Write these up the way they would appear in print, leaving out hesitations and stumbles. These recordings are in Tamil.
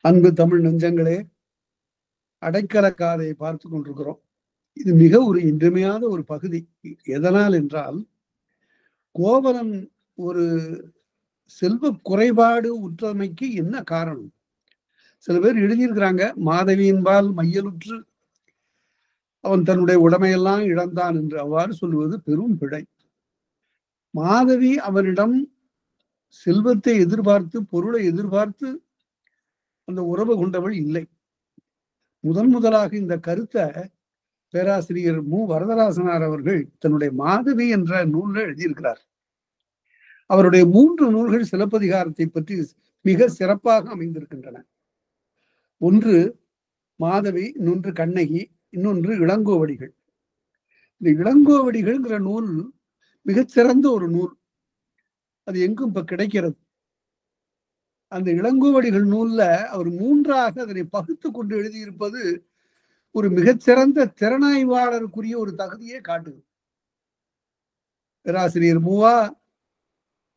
அன்பு தமிழ் நெஞ்சங்களே, அடைக்கல காதையை பார்த்து கொண்டிருக்கிறோம். இது மிக ஒரு இன்றியமையாத ஒரு பகுதி. எதனால் என்றால், கோவலன் ஒரு செல்வ குறைபாடு உற்றமைக்கு என்ன காரணம்? சில பேர் எழுதியிருக்கிறாங்க, மாதவியின்பால் மையலுற்று அவன் தன்னுடைய உடைமையெல்லாம் இழந்தான் என்று அவ்வாறு சொல்லுவது பெரும் பிழை. மாதவி அவனிடம் செல்வத்தை எதிர்பார்த்து, பொருளை எதிர்பார்த்து அந்த உறவு கொண்டவள் இல்லை. முதலாக இந்த கருத்தை பேராசிரியர் மு வரதராசனார் அவர்கள் தன்னுடைய மாதவி என்ற நூலில் எழுதியிருக்கிறார். அவருடைய 3 நூல்கள் சிலப்பதிகாரத்தை பற்றி மிக சிறப்பாக அமைந்திருக்கின்றன. ஒன்று மாதவி, இன்னொன்று கண்ணகி, இன்னொன்று இளங்கோவடிகள். இந்த இளங்கோவடிகள்ங்கிற நூல் மிகச்சிறந்த ஒரு நூல். அது எங்கும் இப்ப கிடைக்கிறது. அந்த இளங்கோவடிகள் நூல்ல அவர் 3ஆக அதனை பகுத்து கொண்டு எழுதியிருப்பது ஒரு மிகச்சிறந்த திறனாய்வாளருக்குரிய ஒரு தகுதியை காட்டுது. பேராசிரியர் மூவா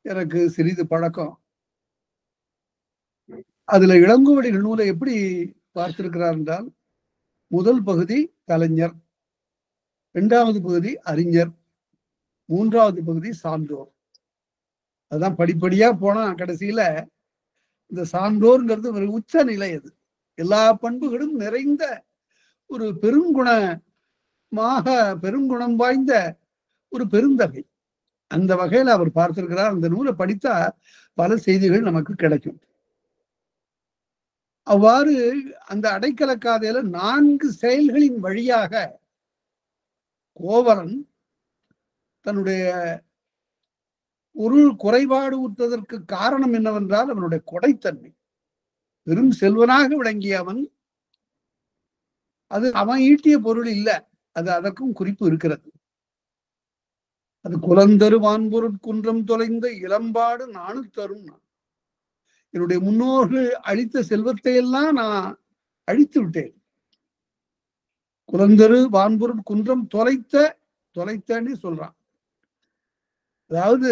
எனக்கு சிறிது பழக்கம். அதுல இளங்கோவடிகள் நூலை எப்படி பார்த்திருக்கிறார் என்றால், முதல் பகுதி கலைஞர், 2வது பகுதி அறிஞர், 3வது பகுதி சான்றோர். அதான் படிப்படியா போனா கடைசியில இந்த சான்றோர்ங்கிறது ஒரு உச்ச நிலை. அது எல்லா பண்புகளும் நிறைந்த ஒரு பெருங்குணம் வாய்ந்த ஒரு பெருந்தகை. அந்த வகையில அவர் பார்த்திருக்கிறார். அந்த நூலை படித்தா பல செய்திகள் நமக்கு கிடைக்கும். அவ்வாறு அந்த அடைக்கல காதையில 4 செயல்களின் வழியாக கோவலன் தன்னுடைய பொருள் குறைபாடு உற்றதற்கு காரணம் என்னவென்றால் அவனுடைய கொடைத்தன்மை. பெரும் செல்வனாக விளங்கிய அவன், அது அவன் ஈட்டிய பொருள் இல்ல, அது அதற்கும் குறிப்பு இருக்கிறது. அது குலந்தரு வான்பொருட்குன்றம் தொலைந்த இளம்பாடு நானு தரும். என்னுடைய முன்னோர்கள் அழித்த செல்வத்தை எல்லாம் நான் அழித்து விட்டேன். குலந்தரு வான்பொருட் குன்றம் தொலைத்தன்னு சொல்றான். அதாவது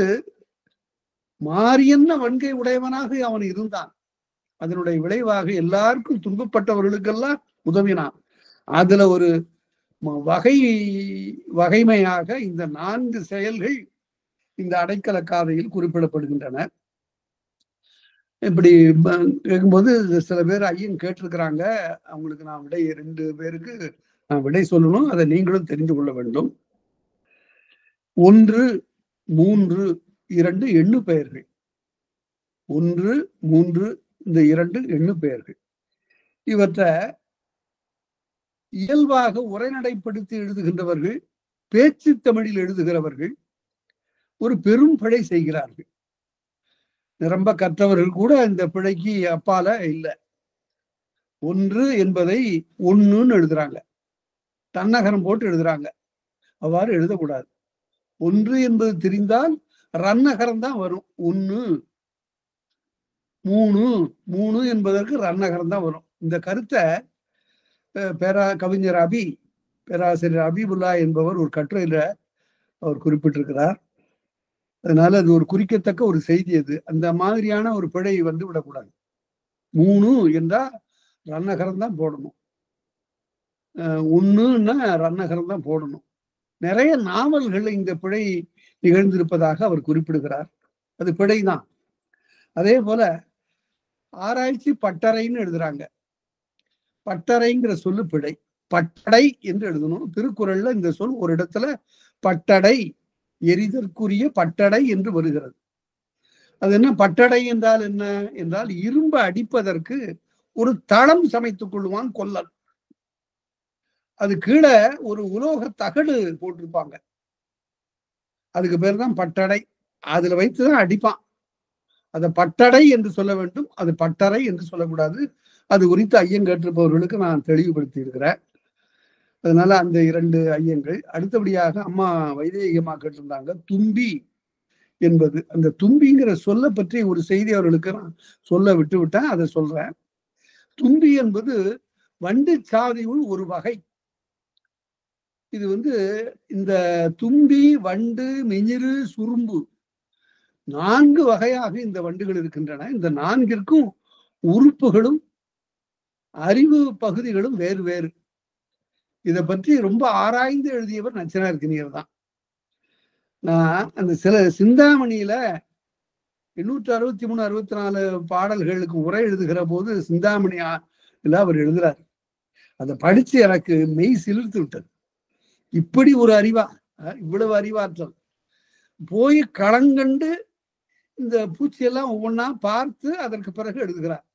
மாரியன்ன வன்கை உடையவனாக அவன் இருந்தான். அதனுடைய விளைவாக எல்லாருக்கும் துன்பப்பட்டவர்களுக்கெல்லாம் உதவினான். அதுல ஒரு வகைமையாக இந்த 4 செயல்கள் இந்த அடைக்கல காதையில் குறிப்பிடப்படுகின்றன. இப்படி கேட்கும்போது சில பேர் ஐயன் கேட்டிருக்கிறாங்க. அவங்களுக்கு நான் 2 பேருக்கு நான் விடை சொல்லணும். அதை நீங்களும் தெரிந்து கொள்ள வேண்டும். 1, 3, 2 எண்ணு பெயர்கள். 1, 3 இந்த 2 எண்ணு பெயர்கள். இவற்றை இயல்பாக உரைநடைப்படுத்தி எழுதுகின்றவர்கள், பேச்சு தமிழில் எழுதுகிறவர்கள் ஒரு பெரும் பிழை செய்கிறார்கள். நிரம்ப கற்றவர்கள் கூட இந்த பிழைக்கு அப்பால இல்லை. 1 என்பதை 1ன்னு எழுதுறாங்க, தன்னகரம் போட்டு எழுதுறாங்க. அவ்வாறு எழுதக்கூடாது. 1 என்பது தெரிந்தால் ரன்னகரம் தான் வரும். 1, 3 என்பதற்கு ரன்னகரம் தான் வரும். இந்த கருத்தை கவிஞர் பேராசிரியர் அபிபுல்லா என்பவர் ஒரு கட்டுரையில அவர் குறிப்பிட்டிருக்கிறார். அதனால அது ஒரு குறிக்கத்தக்க ஒரு செய்தி. அது அந்த மாதிரியான ஒரு பிழை விடக்கூடாது. 3 என்றா ரன்னகரம் தான் போடணும். 1ன்னா ரன்னகரம் தான் போடணும். நிறைய நாவல்கள் இந்த பிழை நிகழ்ந்திருப்பதாக அவர் குறிப்பிடுகிறார். அது பிழைதான். அதே போல ஆராய்ச்சி பட்டறைன்னு எழுதுறாங்க. பட்டறைங்கிற சொல்லு பிழை. பட்டடை என்று எழுதணும். திருக்குறள்ல இந்த சொல் ஒரு இடத்துல பட்டடை, எரிதற்குரிய பட்டடை என்று வருகிறது. அது என்ன பட்டடை என்றால் என்ன என்றால், இரும்பு அடிப்பதற்கு ஒரு தளம் சமைத்துக் கொள்ளுவான் கொல்லன். அது கீழே ஒரு உலோக தகடு போட்டிருப்பாங்க. அதுக்கு பேர் தான் பட்டடை. அதுல வைத்துதான் அடிப்பான். அதை பட்டடை என்று சொல்ல வேண்டும், அது பட்டறை என்று சொல்லக்கூடாது. அது குறித்து ஐயம் கேட்டிருப்பவர்களுக்கு நான் தெளிவுபடுத்தி இருக்கிறேன். அதனால அந்த 2 ஐயங்கள். அடுத்தபடியாக அம்மா வைதேகியமா கேட்டிருந்தாங்க, தும்பி என்பது. அந்த தும்பிங்கிற சொல்ல பற்றி ஒரு செய்தி அவர்களுக்கு நான் சொல்ல விட்டேன், அதை சொல்றேன். தும்பி என்பது வண்டு சாதியுள் ஒரு வகை. இது இந்த தும்பி, வண்டு, மிஞிறு, சுரும்பு 4 வகையாக இந்த வண்டுகள் இருக்கின்றன. இந்த 4ற்கும் உறுப்புகளும் அறிவு பகுதிகளும் வேறு வேறு. இதை பற்றி ரொம்ப ஆராய்ந்து எழுதியவர் நச்சினார்க்கினியர் தான். நான் அந்த சில சிந்தாமணியில 863 64 பாடல்களுக்கு உரை எழுதுகிற போது சிந்தாமணி அவர் எழுதுறார். அதை படிச்சு எனக்கு மெய் சிலிர்த்து விட்டது. இப்படி ஒரு அறிவா, இவ்வளவு அறிவாற்றல் போய் களங்கண்டு இந்த பூச்சியெல்லாம் ஒவ்வொன்னா பார்த்து அதற்கு பிறகு எழுதுகிறார்.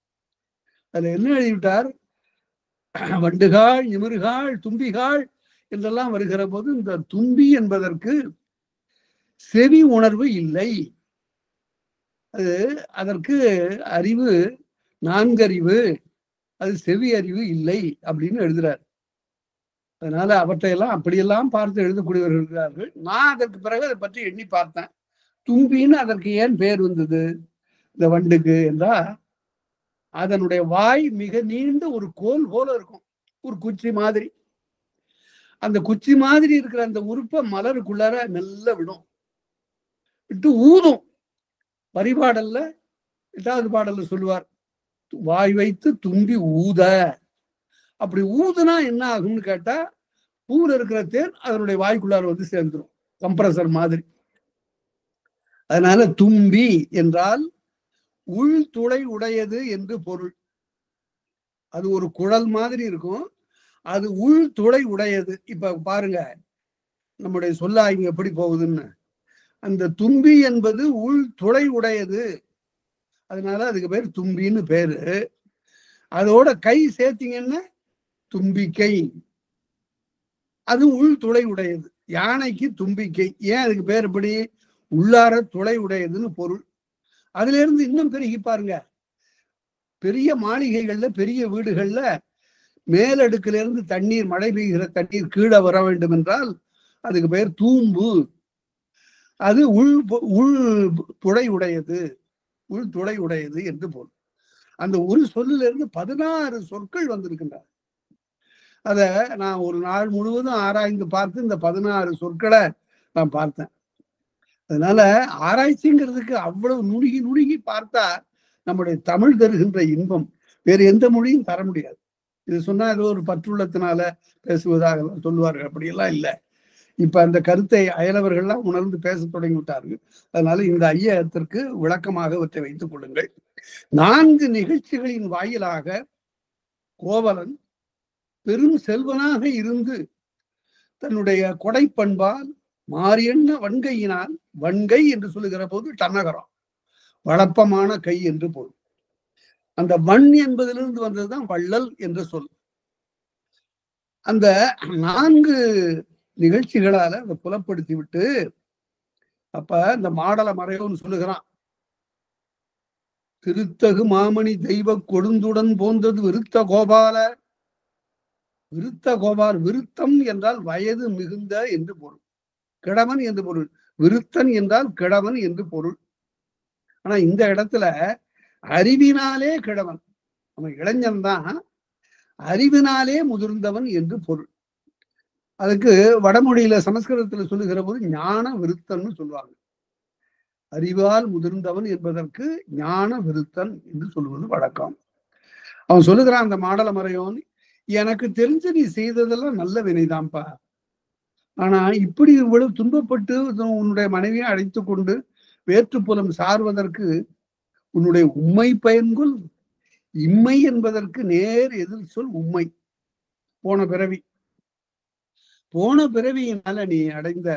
அதுல என்ன எழுதிவிட்டார்? வண்டுகாள், நிமிர்காள், தும்பிகாள் என்றெல்லாம் வருகிற போது இந்த தும்பி என்பதற்கு செவி உணர்வு இல்லை, அது அதற்கு அறிவு நான்கறிவு, அது செவி அறிவு இல்லை அப்படின்னு எழுதுறார். அதனால அவற்றையெல்லாம் அப்படியெல்லாம் பார்த்து எழுதக்கூடியவர்கள் இருக்கிறார்கள். நான் அதற்கு பிறகு அதை பற்றி எண்ணி பார்த்தேன். தும்பின்னு அதற்கு ஏன் பேர் வந்தது இந்த வண்டுக்கு என்றால், அதனுடைய வாய் மிக நீண்ட ஒரு கோல் போல இருக்கும், ஒரு குச்சி மாதிரி. அந்த குச்சி மாதிரி இருக்கிற அந்த உறுப்பை மலருக்குள்ளார மெல்ல விடும், விட்டு ஊதும். பரிபாடல்ல 8வது பாடல்ல சொல்லுவார், வாய் வைத்து தும்பி ஊத. அப்படி ஊதுனா என்ன ஆகும்னு கேட்டா, பூல இருக்கிற தேன் அதனுடைய வாய்க்குள்ளார வந்து சேர்ந்துடும், கம்ப்ரஸர் மாதிரி. அதனால தும்பி என்றால் உள் துளை உடையது என்று பொருள். அது ஒரு குழல் மாதிரி இருக்கும், அது உள் துளை உடையது. இப்ப பாருங்க நம்முடைய சொல்லாய்வு எப்படி போகுதுன்னு. அந்த தும்பி என்பது உள் துளை உடையது, அதனால அதுக்கு பேர் தும்பின்னு பேரு. அதோட கை சேர்த்தீங்கன்னா தும்பிக்கை, அது உள் துளை உடையது. யானைக்கு தும்பிக்கை, ஏன் அதுக்கு பேர் எப்படி? உள்ளார துளை உடையதுன்னு பொருள். அதுல இருந்து இன்னும் பெருகி பாருங்க, பெரிய மாளிகைகள்ல பெரிய வீடுகள்ல மேலடுக்குல இருந்து தண்ணீர், மழை பெய்கிற தண்ணீர் கீழே வர வேண்டும் என்றால் அதுக்கு பேர் தூம்பு. அது உள் துளை உடையது, உள் துளை உடையது என்று பொருள். அந்த ஒரு சொல்லில இருந்து 16 சொற்கள் வந்திருக்கின்றன. அத நான் ஒரு நாள் முழுவதும் ஆராய்ந்து பார்த்து இந்த 16 சொற்களை நான் பார்த்தேன். அதனால ஆராய்ச்சிங்கிறதுக்கு அவ்வளவு நுணுகி நுணுகி பார்த்தா நம்முடைய தமிழ் தருகின்ற இன்பம் வேறு எந்த மொழியும் தர முடியாது. இது சொன்னா ஏதோ ஒரு பற்றுள்ளத்தினால பேசுவதாக சொல்லுவார்கள், அப்படியெல்லாம் இல்லை. இப்ப அந்த கருத்தை அயலவர்கள்லாம் உணர்ந்து பேச தொடங்கி விட்டார்கள். அதனால இந்த ஐயத்திற்கு விளக்கமாக இவற்றை வைத்துக் கொள்ளுங்கள். 4 நிகழ்ச்சிகளின் வாயிலாக கோவலன் பெரும் செல்வனாக இருந்து தன்னுடைய கொடைப்பண்பால் மாறியண்ண வன்கையினால், வன்கை என்று சொல்லுகிற போது டன்னகரம், வளப்பமான கை என்று பொருள். அந்த வன் என்பதிலிருந்து வந்ததுதான் வள்ளல் என்ற சொல். அந்த 4 நிகழ்ச்சிகளால அதை புலப்படுத்தி விட்டு அப்ப இந்த மாடல மறையோன்னு சொல்லுகிறான், திருத்தகு மாமணி தெய்வ கொடுந்துடன் போந்தது விருத்த கோபால. விருத்த கோபால், விருத்தம் என்றால் வயது மிகுந்த என்று பொருள், கிழவன் என்று பொருள். விருத்தன் என்றால் கிழவன் என்று பொருள். ஆனா இந்த இடத்துல அறிவினாலே கிழவன், அவன் இளைஞன் தான், அறிவினாலே முதிர்ந்தவன் என்று பொருள். அதுக்கு வடமொழியில சமஸ்கிருதத்துல சொல்லுகிற போது ஞான விருத்தன்னு சொல்லுவாங்க. அறிவால் முதிர்ந்தவன் என்பதற்கு ஞான விருத்தன் என்று சொல்லுவது வழக்கம். அவன் சொல்லுகிறான் அந்த மாடல மறையோன், எனக்கு தெரிஞ்சு நீ செய்ததெல்லாம் நல்ல வினைதான்ப்பா, ஆனா இப்படி இவ்வளவு துன்பப்பட்டு உன்னுடைய மனைவியை அழைத்து கொண்டு வேற்றுப்புலம் சார்வதற்கு உன்னுடைய உண்மை பயன்கொள். இம்மை என்பதற்கு நேர் எதிர் சொல் உண்மை. போன பிறவி, போன பிறவியினால நீ அடைந்த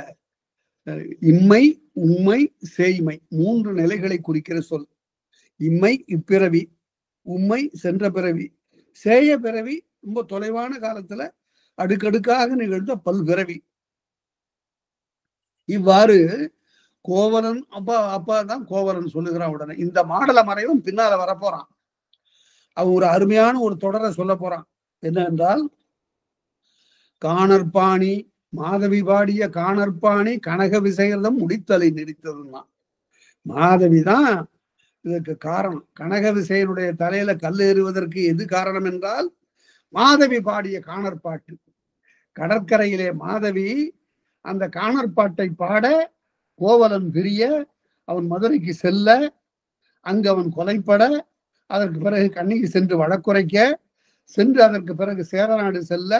இம்மை, உண்மை, சேய்மை 3 நிலைகளை குறிக்கிற சொல். இம்மை இப்பிறவி, உண்மை சென்ற பிறவி, சேய பிறவி ரொம்ப தொலைவான காலத்துல அடுக்கடுக்காக நிகழ்ந்த பல்பிறவி. இவ்வாறு கோவலன் அப்பதான் கோவலன் சொல்லுகிறான். உடனே இந்த மாடல மறைவும் பின்னால வரப்போறான். அவன் ஒரு அருமையான ஒரு தொடரை சொல்ல போறான். என்னவென்றால், காணற்பாணி மாதவி பாடிய காணற்பாணி கனக விசையர்தம் முடித்தலை நெறித்ததுன்னா, மாதவிதான் இதற்கு காரணம். கனக விசையனுடைய தலையில கல் ஏறுவதற்கு எது காரணம் என்றால் மாதவி பாடிய காணற்பாட்டு. கடற்கரையிலே மாதவி அந்த காணற்பாட்டை பாட, கோவலன் பிரிய, அவன் மதுரைக்கு செல்ல, அங்கு அவன் கொலைப்பட, அதற்கு பிறகு கண்ணகி சென்று வழக்குரைக்க, சென்று அதற்கு பிறகு சேரநாடு செல்ல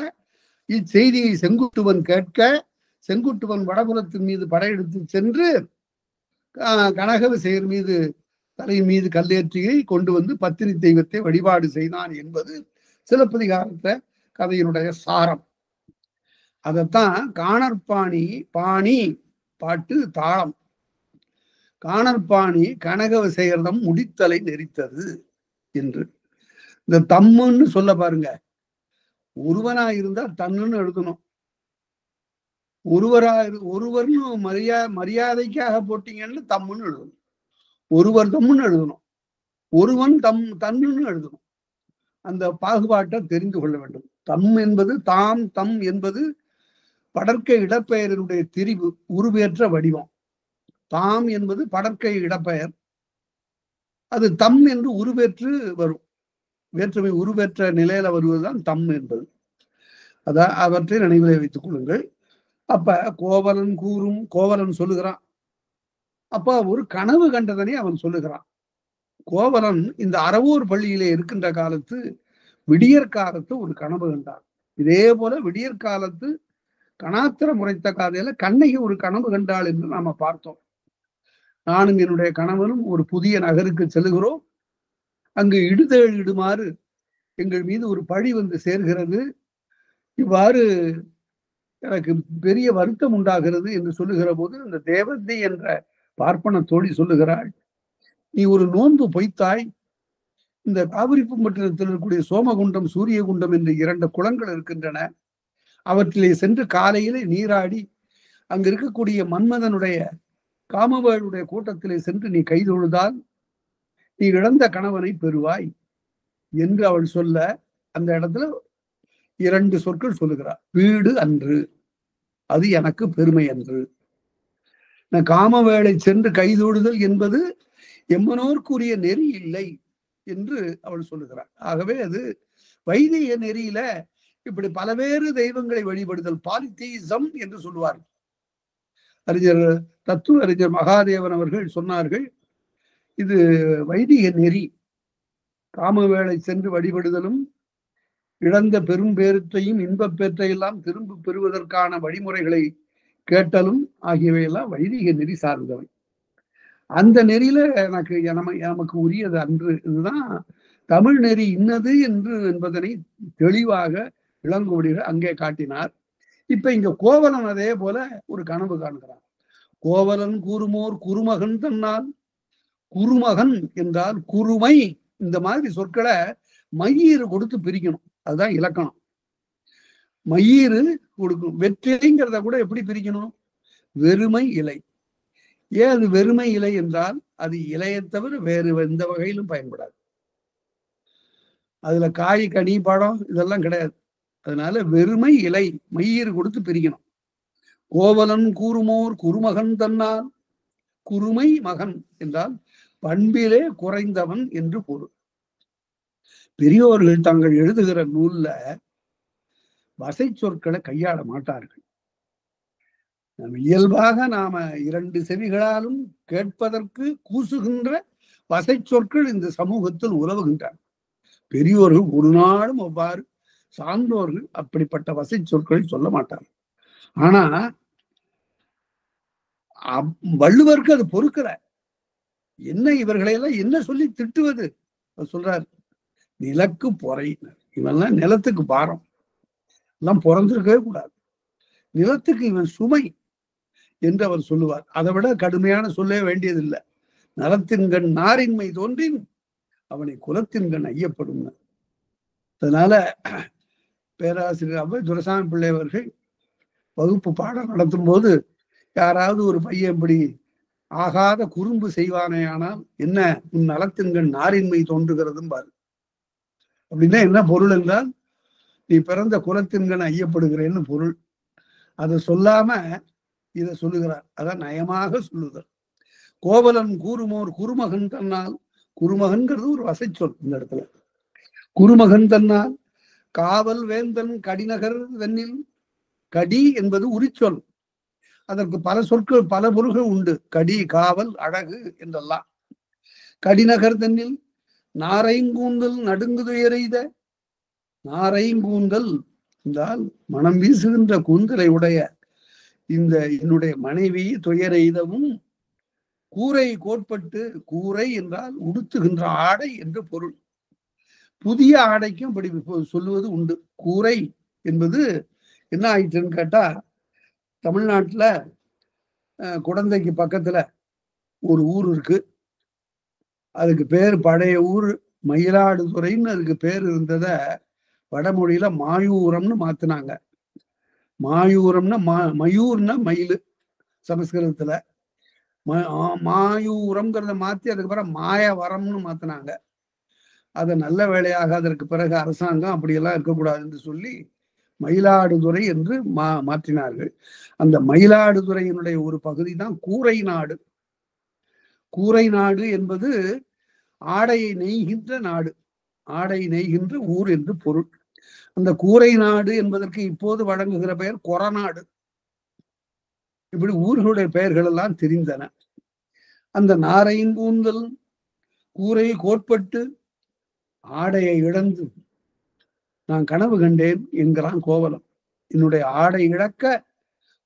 இச்செய்தியை செங்குட்டுவன் கேட்க செங்குட்டுவன் வடபுறத்தின் மீது படையெடுத்து சென்று கனகவிசையர் மீது தலையின் மீது கல்லேற்றியை கொண்டு வந்து பத்தினி தெய்வத்தை வழிபாடு செய்தான் என்பது சிலப்பதிகாரத்தை கதையினுடைய சாரம். அதத்தான் காணற்பாணி பாணி பாட்டு தாளம். காணற்பாணி கனகவிசையரிடம் முடித்தலை நெறித்தது என்று. இந்த தம்முன்னு சொல்ல பாருங்க, ஒருவனா இருந்தா தன்னுன்னு எழுதணும். ஒருவர்னு மரியாதைக்காக போட்டீங்கன்னு தம்முன்னு எழுதணும். ஒருவர் தம்முன்னு எழுதணும். ஒருவன் தன்னுன்னு எழுதணும். அந்த பாகுபாட்டை தெரிந்து கொள்ள வேண்டும். தம் என்பது தாம் தம் என்பது படற்கை இடப்பெயரினுடைய திரிவு, உருவேற்ற வடிவம். தாம் என்பது படற்கை இடப்பெயர். அது தம் என்று உருவேற்று வரும். வேற்றுமை உருவேற்ற நிலையில வருவதுதான் தம் என்பது. அதான் அவற்றை நினைவிலே வைத்துக் கொள்ளுங்கள். அப்ப கோவலன் சொல்லுகிறான். அப்ப ஒரு கனவு கண்டதனை அவன் சொல்லுகிறான். கோவலன் இந்த அறவூர் பள்ளியிலே இருக்கின்ற காலத்து விடியற்காலத்து ஒரு கனவு கண்டான். இதே போல விடியற்காலத்து கணாத்திரம் உரைத்த காதையில கண்ணகி ஒரு கனவு கண்டாள் என்று நாம பார்த்தோம். நானும் என்னுடைய கணவனும் ஒரு புதிய நகருக்கு செல்கிறோம். அங்கு இடுதேள் இடுமாறு எங்கள் மீது ஒரு பழி வந்து சேர்கிறது. இவ்வாறு எனக்கு பெரிய வருத்தம் உண்டாகிறது என்று சொல்லுகிற போது இந்த தேவதை என்ற பார்ப்பன தோழி சொல்லுகிறாள், நீ ஒரு நோன்பு பொய்த்தாய். இந்த காவிரிப்பு மண்டலத்தில் இருக்கக்கூடிய சோமகுண்டம் சூரியகுண்டம் என்று 2 குளங்கள் இருக்கின்றன. அவற்றிலே சென்று காலையிலே நீராடி அங்க இருக்கக்கூடிய மன்மதனுடைய காமவேளுடைய கூட்டத்திலே சென்று நீ கைதொழுதால் நீ இழந்த கணவனை பெறுவாய் என்று அவள் சொல்ல, அந்த இடத்துல 2 சொற்கள் சொல்லுகிறார். வீடு அன்று, அது எனக்கு பெருமை அன்று. காமவேளை சென்று கைதொழுதல் என்பது எம்மனோர்க்குரிய நெறி இல்லை என்று அவள் சொல்லுகிறாள். ஆகவே அது வைதிக நெறியில இப்படி பலவேறு தெய்வங்களை வழிபடுதல் பாலித்தீசம் என்று சொல்லுவார்கள். தத்துவ அறிஞர் மகாதேவன் அவர்கள் சொன்னார்கள், இது வைதிக நெறி. காமவேளை சென்று வழிபடுதலும் இழந்த பெரும் பேரத்தையும் இன்பப் பேற்றையெல்லாம் திரும்ப பெறுவதற்கான வழிமுறைகளை கேட்டலும் ஆகியவையெல்லாம் வைதிக நெறி சார்ந்தவை. அந்த நெறியில நமக்கு உரியது அன்று. இதுதான் தமிழ் நெறி இன்னது என்பதனை தெளிவாக இளங்கோவடிகள் அங்கே காட்டினார். இப்ப இங்க கோவலன் அதே போல ஒரு கனவு காண்கிறான். கோவலன் கூறுமோர் குருமகன் தன்னால். குருமகன் என்றால் குருமை, இந்த மாதிரி சொற்களை மையீறு கொடுத்து பிரிக்கணும். அதுதான் இலக்கணம். மையீறு கொடுக்கும். வெற்றிலைங்கிறத கூட எப்படி பிரிக்கணும்? வெறுமை இலை. ஏன் அது வெறுமை இலை என்றால் அது இலையை தவிர வேறு எந்த வகையிலும் பயன்படாது. அதுல காய் கனி பழம் இதெல்லாம் கிடையாது. அதனால வெறுமை இலை, மையீறு கொடுத்து பிரிக்கணும். கோவலன் கூறுமோர் குருமகன் தன்னால். குருமை மகன் என்றால் பண்பிலே குறைந்தவன் என்று பொருள். பெரியோர்கள் தாங்கள் எழுதுகிற நூல்ல வசை சொற்களை கையாள மாட்டார்கள். இயல்பாக நாம 2 செவிகளாலும் கேட்பதற்கு கூசுகின்ற வசை சொற்கள் இந்த சமூகத்தில் உலவுகின்றன. பெரியோர்கள் ஒரு நாளும் அவ்வாறு, சார்ந்தோர்கள் அப்படிப்பட்ட வசை சொற்களை சொல்ல மாட்டார்கள். ஆனா வள்ளுவருக்கு அது பொறுக்கிற. என்ன இவர்களையெல்லாம் என்ன சொல்லி திட்டுவது? சொல்றாரு, நிலக்கு பொறையினர். இவெல்லாம் நிலத்துக்கு பாரம், எல்லாம் பிறந்திருக்கவே கூடாது. நிலத்துக்கு இவன் சுமை என்று அவர் சொல்லுவார். அதை விட கடுமையான சொல்ல வேண்டியதில்லை. நலத்தின்கண் நாரின்மை தோன்றின் அவனை குலத்தின்கண் ஐயப்படும். அதனால பேராசிரியர் அவ்வை துரைசாமி பிள்ளை அவர்கள் வகுப்பு பாடம் நடத்தும் போது யாராவது ஒரு பையன் இப்படி ஆகாத குறும்பு செய்வானேயானால் என்ன, உன் நலத்தின்கண் நாரின்மை தோன்றுகிறதும் பாரு. அப்படின்னா என்ன பொருள் என்றால், நீ பிறந்த குலத்தின்கண் ஐயப்படுகிறேன்னு பொருள். அதை சொல்லாம இதை சொல்லுகிறார். அதான் நயமாக சொல்லுதல். கோவலன் கூறுமோர் குருமகன் தன்னால். குருமகன்கிறது ஒரு வசை சொல். இந்த இடத்துல குருமகன் தன்னால் காவல் வேந்தன் கடிநகர் தன்னில். கடி என்பது உரிச்சொல். அதற்கு பல சொற்கள், பல பொருள்கள் உண்டு. கடி, காவல், அழகு என்றெல்லாம். கடிநகர் தன்னில் நாரைங்கூந்தல் நடுங்குதுயரெய்த. நாரைங்கூந்தல் என்றால் மனம் வீசுகின்ற கூந்தலை உடைய இந்த என்னுடைய மனைவி துயரெய்தவும் கூரை கோட்பட்டு, கூரை என்றால் உடுத்துகின்ற ஆடை என்று பொருள். புதிய ஆடைக்கும் அப்படி சொல்லுவது உண்டு. கூரை என்பது என்ன ஆயிடுச்சுன்னு கேட்டா, தமிழ்நாட்டுல குடந்தைக்கு பக்கத்துல ஒரு ஊர் இருக்கு. அதுக்கு பேர் பழைய ஊர் மயிலாடுதுறைன்னு அதுக்கு பேர் இருந்தத வடமொழியில மாயூரம்னு மாத்தினாங்க. மாயூரம்னா மயூர்னா மயிலு சமஸ்கிருதத்துல. மாயூரம்ங்கிறத மாத்தி அதுக்கப்புறம் மாயவரம்னு மாத்தினாங்க. அது நல்ல வேலையாக அதற்கு பிறகு அரசாங்கம் அப்படியெல்லாம் இருக்கக்கூடாதுன்னு சொல்லி மயிலாடுதுறை என்று மாற்றினார்கள். அந்த மயிலாடுதுறையினுடைய ஒரு பகுதி தான் கூரை நாடு. கூரை நாடு என்பது ஆடையை நெய்கின்ற நாடு, ஆடை நெய்கின்ற ஊர் என்று பொருள். அந்த கூரை நாடு என்பதற்கு இப்போது வழங்குகிற பெயர் கொரநாடு. இப்படி ஊர்களுடைய பெயர்கள் எல்லாம் தெரிந்தன. அந்த நாரைங்கூந்தல் கூரை கோட்பட்டு ஆடையை இழந்து நான் கனவு கண்டேன் என்கிறான் கோவலன். என்னுடைய ஆடை இழக்க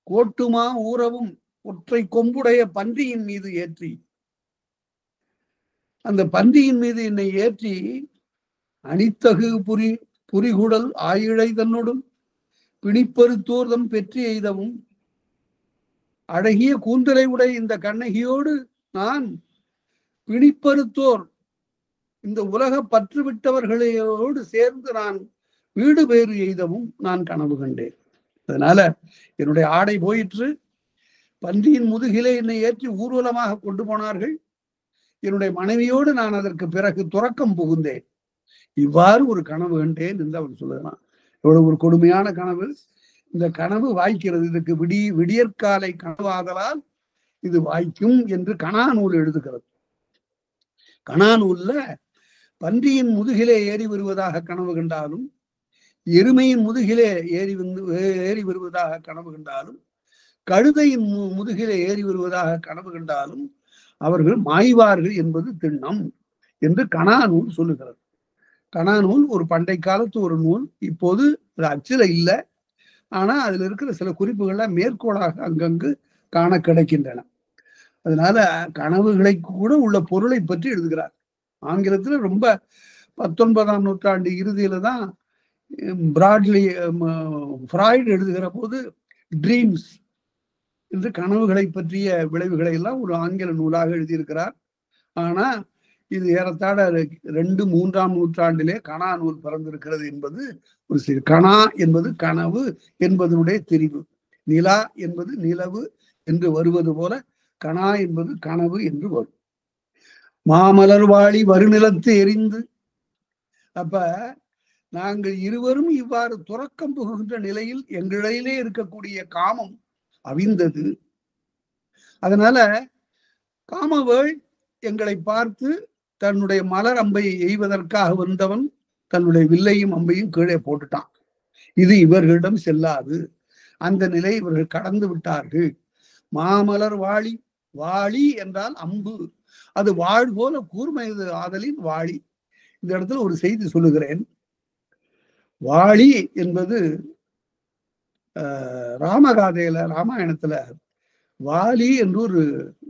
கோட்டுமா ஊறவும் ஒற்றை கொம்புடைய பன்றியின் மீது ஏற்றி, அந்த பன்றியின் மீது என்னை ஏற்றி அணித்தகு புரிகுடல் ஆயிழை தன்னோடும் பிணிப்பருத்தோர்தம் பெற்றி எய்தவும் அழகிய கூந்தலை உடைய இந்த கண்ணகியோடு நான் பிணிப்பருத்தோர் இந்த உலக பற்று விட்டவர்களோடு சேர்ந்து நான் வீடு பேறு எய்தவும் நான் கனவு கண்டேன். அதனால என்னுடைய ஆடை போயிற்று. பன்றியின் முதுகிலே என்னை ஏற்றி ஊர்வலமாக கொண்டு போனார்கள். என்னுடைய மனைவியோடு நான் அதற்கு பிறகு துறக்கம் புகுந்தேன். இவ்வாறு ஒரு கனவு கண்டேன் என்று அவன் சொல்லுகிறான். எவ்வளவு ஒரு கொடுமையான கனவு! இந்த கனவு வாய்க்கிறது. இதுக்கு விடியற்காலை கனவாதலால் இது வாய்க்கும் என்று கணா நூல் எழுதுகிறது. கணா நூல்ல பன்றியின் முதுகிலே ஏறி வருவதாக கனவு கண்டாலும், எருமையின் முதுகிலே ஏறி வருவதாக கனவு கண்டாலும், கழுதையின் முதுகிலே ஏறி வருவதாக கனவு கண்டாலும் அவர்கள் மாய்வார்கள் என்பது திண்ணம் என்று கணா நூல் சொல்லுகிறது. கணா நூல் ஒரு பண்டை காலத்து ஒரு நூல். இப்போது அது அச்சில இல்லை. ஆனா அதுல இருக்கிற சில குறிப்புகள்லாம் மேற்கோளாக அங்கங்கு காண கிடைக்கின்றன. அதனால கனவுகளை கூட உள்ள பொருளை பற்றி எழுதுகிறார். ஆங்கிலத்துல ரொம்ப 19ஆம் நூற்றாண்டு இறுதியில தான் பிராட்லி ஃப்ராய்டு எழுதுகிற போது ட்ரீம்ஸ் என்று கனவுகளை பற்றிய விளைவுகளை எல்லாம் ஒரு ஆங்கில நூலாக எழுதியிருக்கிறார். ஆனா இது ஏறத்தாழ 2-3ஆம் நூற்றாண்டிலே கணா நூல் பிறந்திருக்கிறது என்பது ஒரு சிறு. கணா என்பது கனவு என்பதனுடைய தெரிவு. நிலா என்பது நிலவு என்று வருவது போல கணா என்பது கனவு என்று வரும். மாமலர் வாழி வருநிலத்து எரிந்து. அப்ப நாங்கள் இருவரும் இவ்வாறு துறக்கம் புகுகின்ற நிலையில் எங்களிடையிலே இருக்கக்கூடிய காமம் அவிந்தது. அதனால காமவேள் எங்களை பார்த்து தன்னுடைய மலர் அம்பை எய்வதற்காக வந்தவன் தன்னுடைய வில்லையும் அம்பையும் கீழே போட்டுட்டான். இது இவர்களிடம் செல்லாது. அந்த நிலை இவர்கள் கடந்து விட்டார்கள். மாமலர் வாழி, வாழி என்றால் அம்பு, அது வாழ் போல கூர்மையது ஆதலின் வாழி. இந்த இடத்துல ஒரு செய்தி சொல்லுகிறேன். வாழி என்பது ராமகாதையில ராமாயணத்துல வாலி என்று ஒரு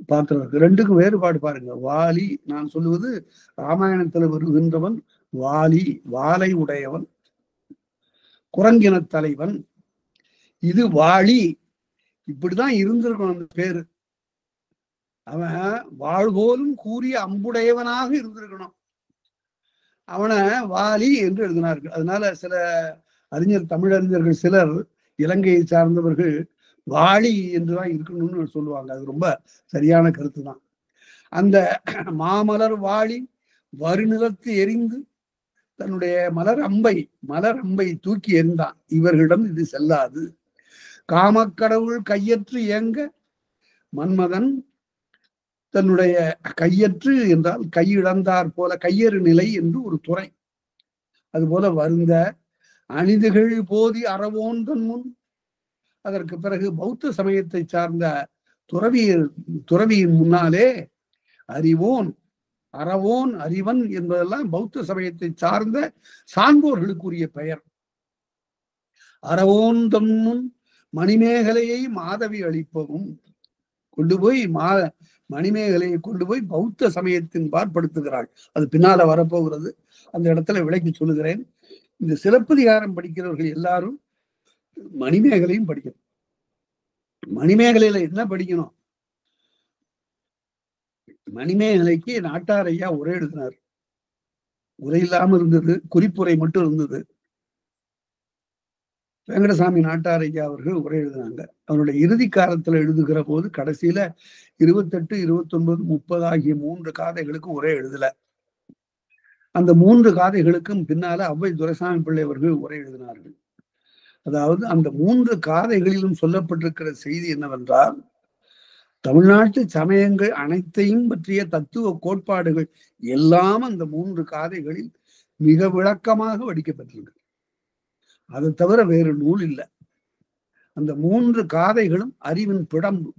பாத்திரம் இருக்கு. ரெண்டுக்கும் வேறுபாடு பாருங்க. வாலி நான் சொல்லுவது ராமாயணத்துல வருகின்றவன் வாலி, வாலை உடையவன், குரங்கின தலைவன். இது வாழி. இப்படிதான் இருந்திருக்கணும் அந்த பேரு. அவன் வாழ்போலும் கூறிய அம்புடையவனாக இருந்திருக்கணும். அவனை வாலி என்று எழுதினார்கள். அதனால சில தமிழறிஞர்கள் சிலர் இலங்கையை சார்ந்தவர்கள் வாளி என்றுதான் இருக்கணும்னு சொல்லுவாங்க. அது ரொம்ப சரியான கருத்து தான். அந்த மாமலர் வாளி வருநிலத்து எரிந்து தன்னுடைய மலர் அம்பை தூக்கி எறிந்தான். இவர்களிடம் இது செல்லாது. காமக்கடவுள் கையற்று இயங்க மன்மதன் தன்னுடைய கையற்று என்றால் கையிழந்தார் போல, கையறு நிலை என்று ஒரு துறை. அதுபோல வருந்த அணிதுகள் போதி அறவோன் தன் முன். அதற்கு பிறகு பௌத்த சமயத்தை சார்ந்த துறவியின் முன்னாலே அறிவோன் அறவோன் அறிவன் என்பதெல்லாம் பௌத்த சமயத்தை சார்ந்த சான்றோர்களுக்குரிய பெயர். அறவோன் தம்முன் மணிமேகலையை மாதவி அளிப்பவும், கொண்டு போய் மணிமேகலையை கொண்டு போய் பௌத்த சமயத்தின் பார்ப்படுத்துகிறாள். அது பின்னால வரப்போகிறது, அந்த இடத்துல விளக்கி சொல்லுகிறேன். இந்த சிலப்பதிகாரம் படிக்கிறவர்கள் எல்லாரும் மணிமேகலையும் படிக்கணும். மணிமேகலையில என்ன படிக்கணும்? மணிமேகலைக்கு நாட்டார் ஐயா உரை எழுதினார். உரை இல்லாம இருந்தது, குறிப்புரை மட்டும் இருந்தது. வெங்கடசாமி நாட்டார் ஐயா அவர்கள் உரை எழுதினாங்க. அவருடைய இறுதி காலத்துல எழுதுகிற போது கடைசியில 28, 29, 30 ஆகிய 3 காதைகளுக்கு உரை எழுதல. அந்த 3 காதைகளுக்கும் பின்னால ஔவை துரைசாமி பிள்ளை அவர்கள் உரை எழுதினார்கள். அதாவது அந்த 3 காதைகளிலும் சொல்லப்பட்டிருக்கிற செய்தி என்னவென்றால், தமிழ்நாட்டு சமயங்கள் அனைத்தையும் பற்றிய தத்துவ கோட்பாடுகள் எல்லாம் அந்த 3 காதைகளில் மிக விளக்கமாக வடிக்கப்பட்டிருக்கு. அதை தவிர வேறு நூல் இல்லை. அந்த 3 காதைகளும் அறிவின் பிடம்பு.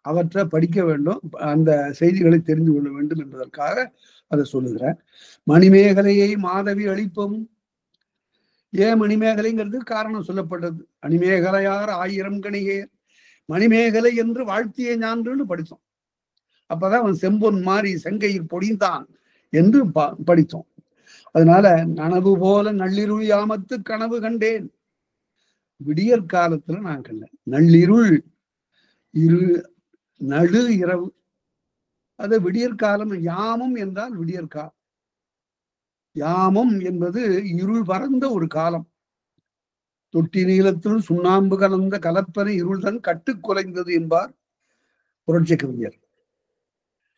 அவற்றை படிக்க வேண்டும், அந்த செய்திகளை தெரிந்து கொள்ள வேண்டும் என்பதற்காக அதை சொல்லுகிறேன். மணிமேகலையை மாதவி அளிப்பவும், ஏன் மணிமேகலைங்கிறது காரணம் சொல்லப்பட்டது. அணிமேகலையார் 1000 கணிகேர் மணிமேகலை என்று வாழ்த்திய ஞான்றுன்னு படித்தோம். அப்பதான் அவன் செம்பொன் மாறி செங்கையில் பொடிந்தான் என்று படித்தோம். அதனால நனவு போல நள்ளிருள் யாமத்து கனவு கண்டேன். விடியற் காலத்துல நான் கண்டேன். நள்ளிருள் நடு இரவு, அது விடியற்காலம். யாமம் என்றால் விடியற்காலம். யாமம் என்பது இருள் பறந்த ஒரு காலம். தொட்டி நீளத்தில் சுண்ணாம்பு கலந்த கலப்பனை இருள்தான் கட்டு குறைந்தது என்பார் புரட்சி கவிஞர்.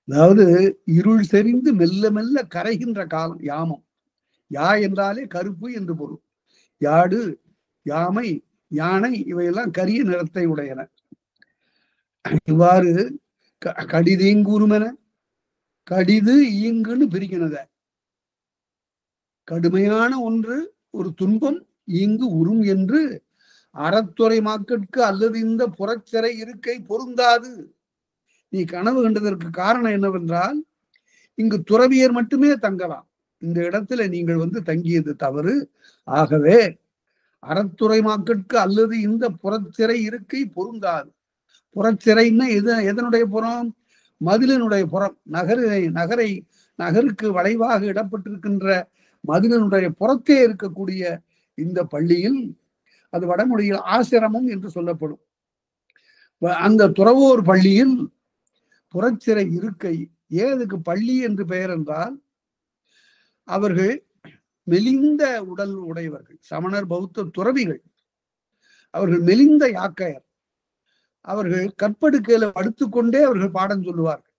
அதாவது இருள் செறிந்து மெல்ல மெல்ல கரைகின்ற காலம் யாமம். யா என்றாலே கருப்பு என்று பொருள். யாடு, யாமை, யானை இவையெல்லாம் கரிய நிறத்தை உடையன. இவ்வாறு கடிதீங்குருமென, கடிது ஈங்குன்னு பிரிக்கணுத. கடுமையான ஒன்று, ஒரு துன்பம், ஈங்கு உறும் என்று அறத்துறை மாக்கட்கு அல்லது இந்த புறச்சிறை இருக்கை பொருந்தாது. நீ கனவு கண்டதற்கு காரணம் என்னவென்றால், இங்கு துறவியர் மட்டுமே தங்கலாம். இந்த இடத்துல நீங்கள் தங்கியது தவறு. ஆகவே அறத்துறை மாக்கட்கு அல்லது இந்த புறச்சிறை இருக்கை பொருந்தாது. புறச்சிறைன்னா எதனுடைய புறம்? மதிலினுடைய புறம். நகருக்கு வளைவாக இடப்பட்டிருக்கின்ற மதிலினுடைய புறத்தே இருக்கக்கூடிய இந்த பள்ளியில், அது வடமொழியில் ஆசிரமம் என்று சொல்லப்படும், அந்த துறவோர் பள்ளியில் புறச்சிறை இருக்கை. ஏதுக்கு பள்ளி என்று பெயர் என்றால், அவர்கள் மெலிந்த உடல் உடையவர்கள், சமணர் பௌத்த துறவிகள். அவர்கள் மெலிந்த யாக்கையர். அவர்கள் கற்படுக்கையில படுத்துக்கொண்டே அவர்கள் பாடம் சொல்லுவார்கள்.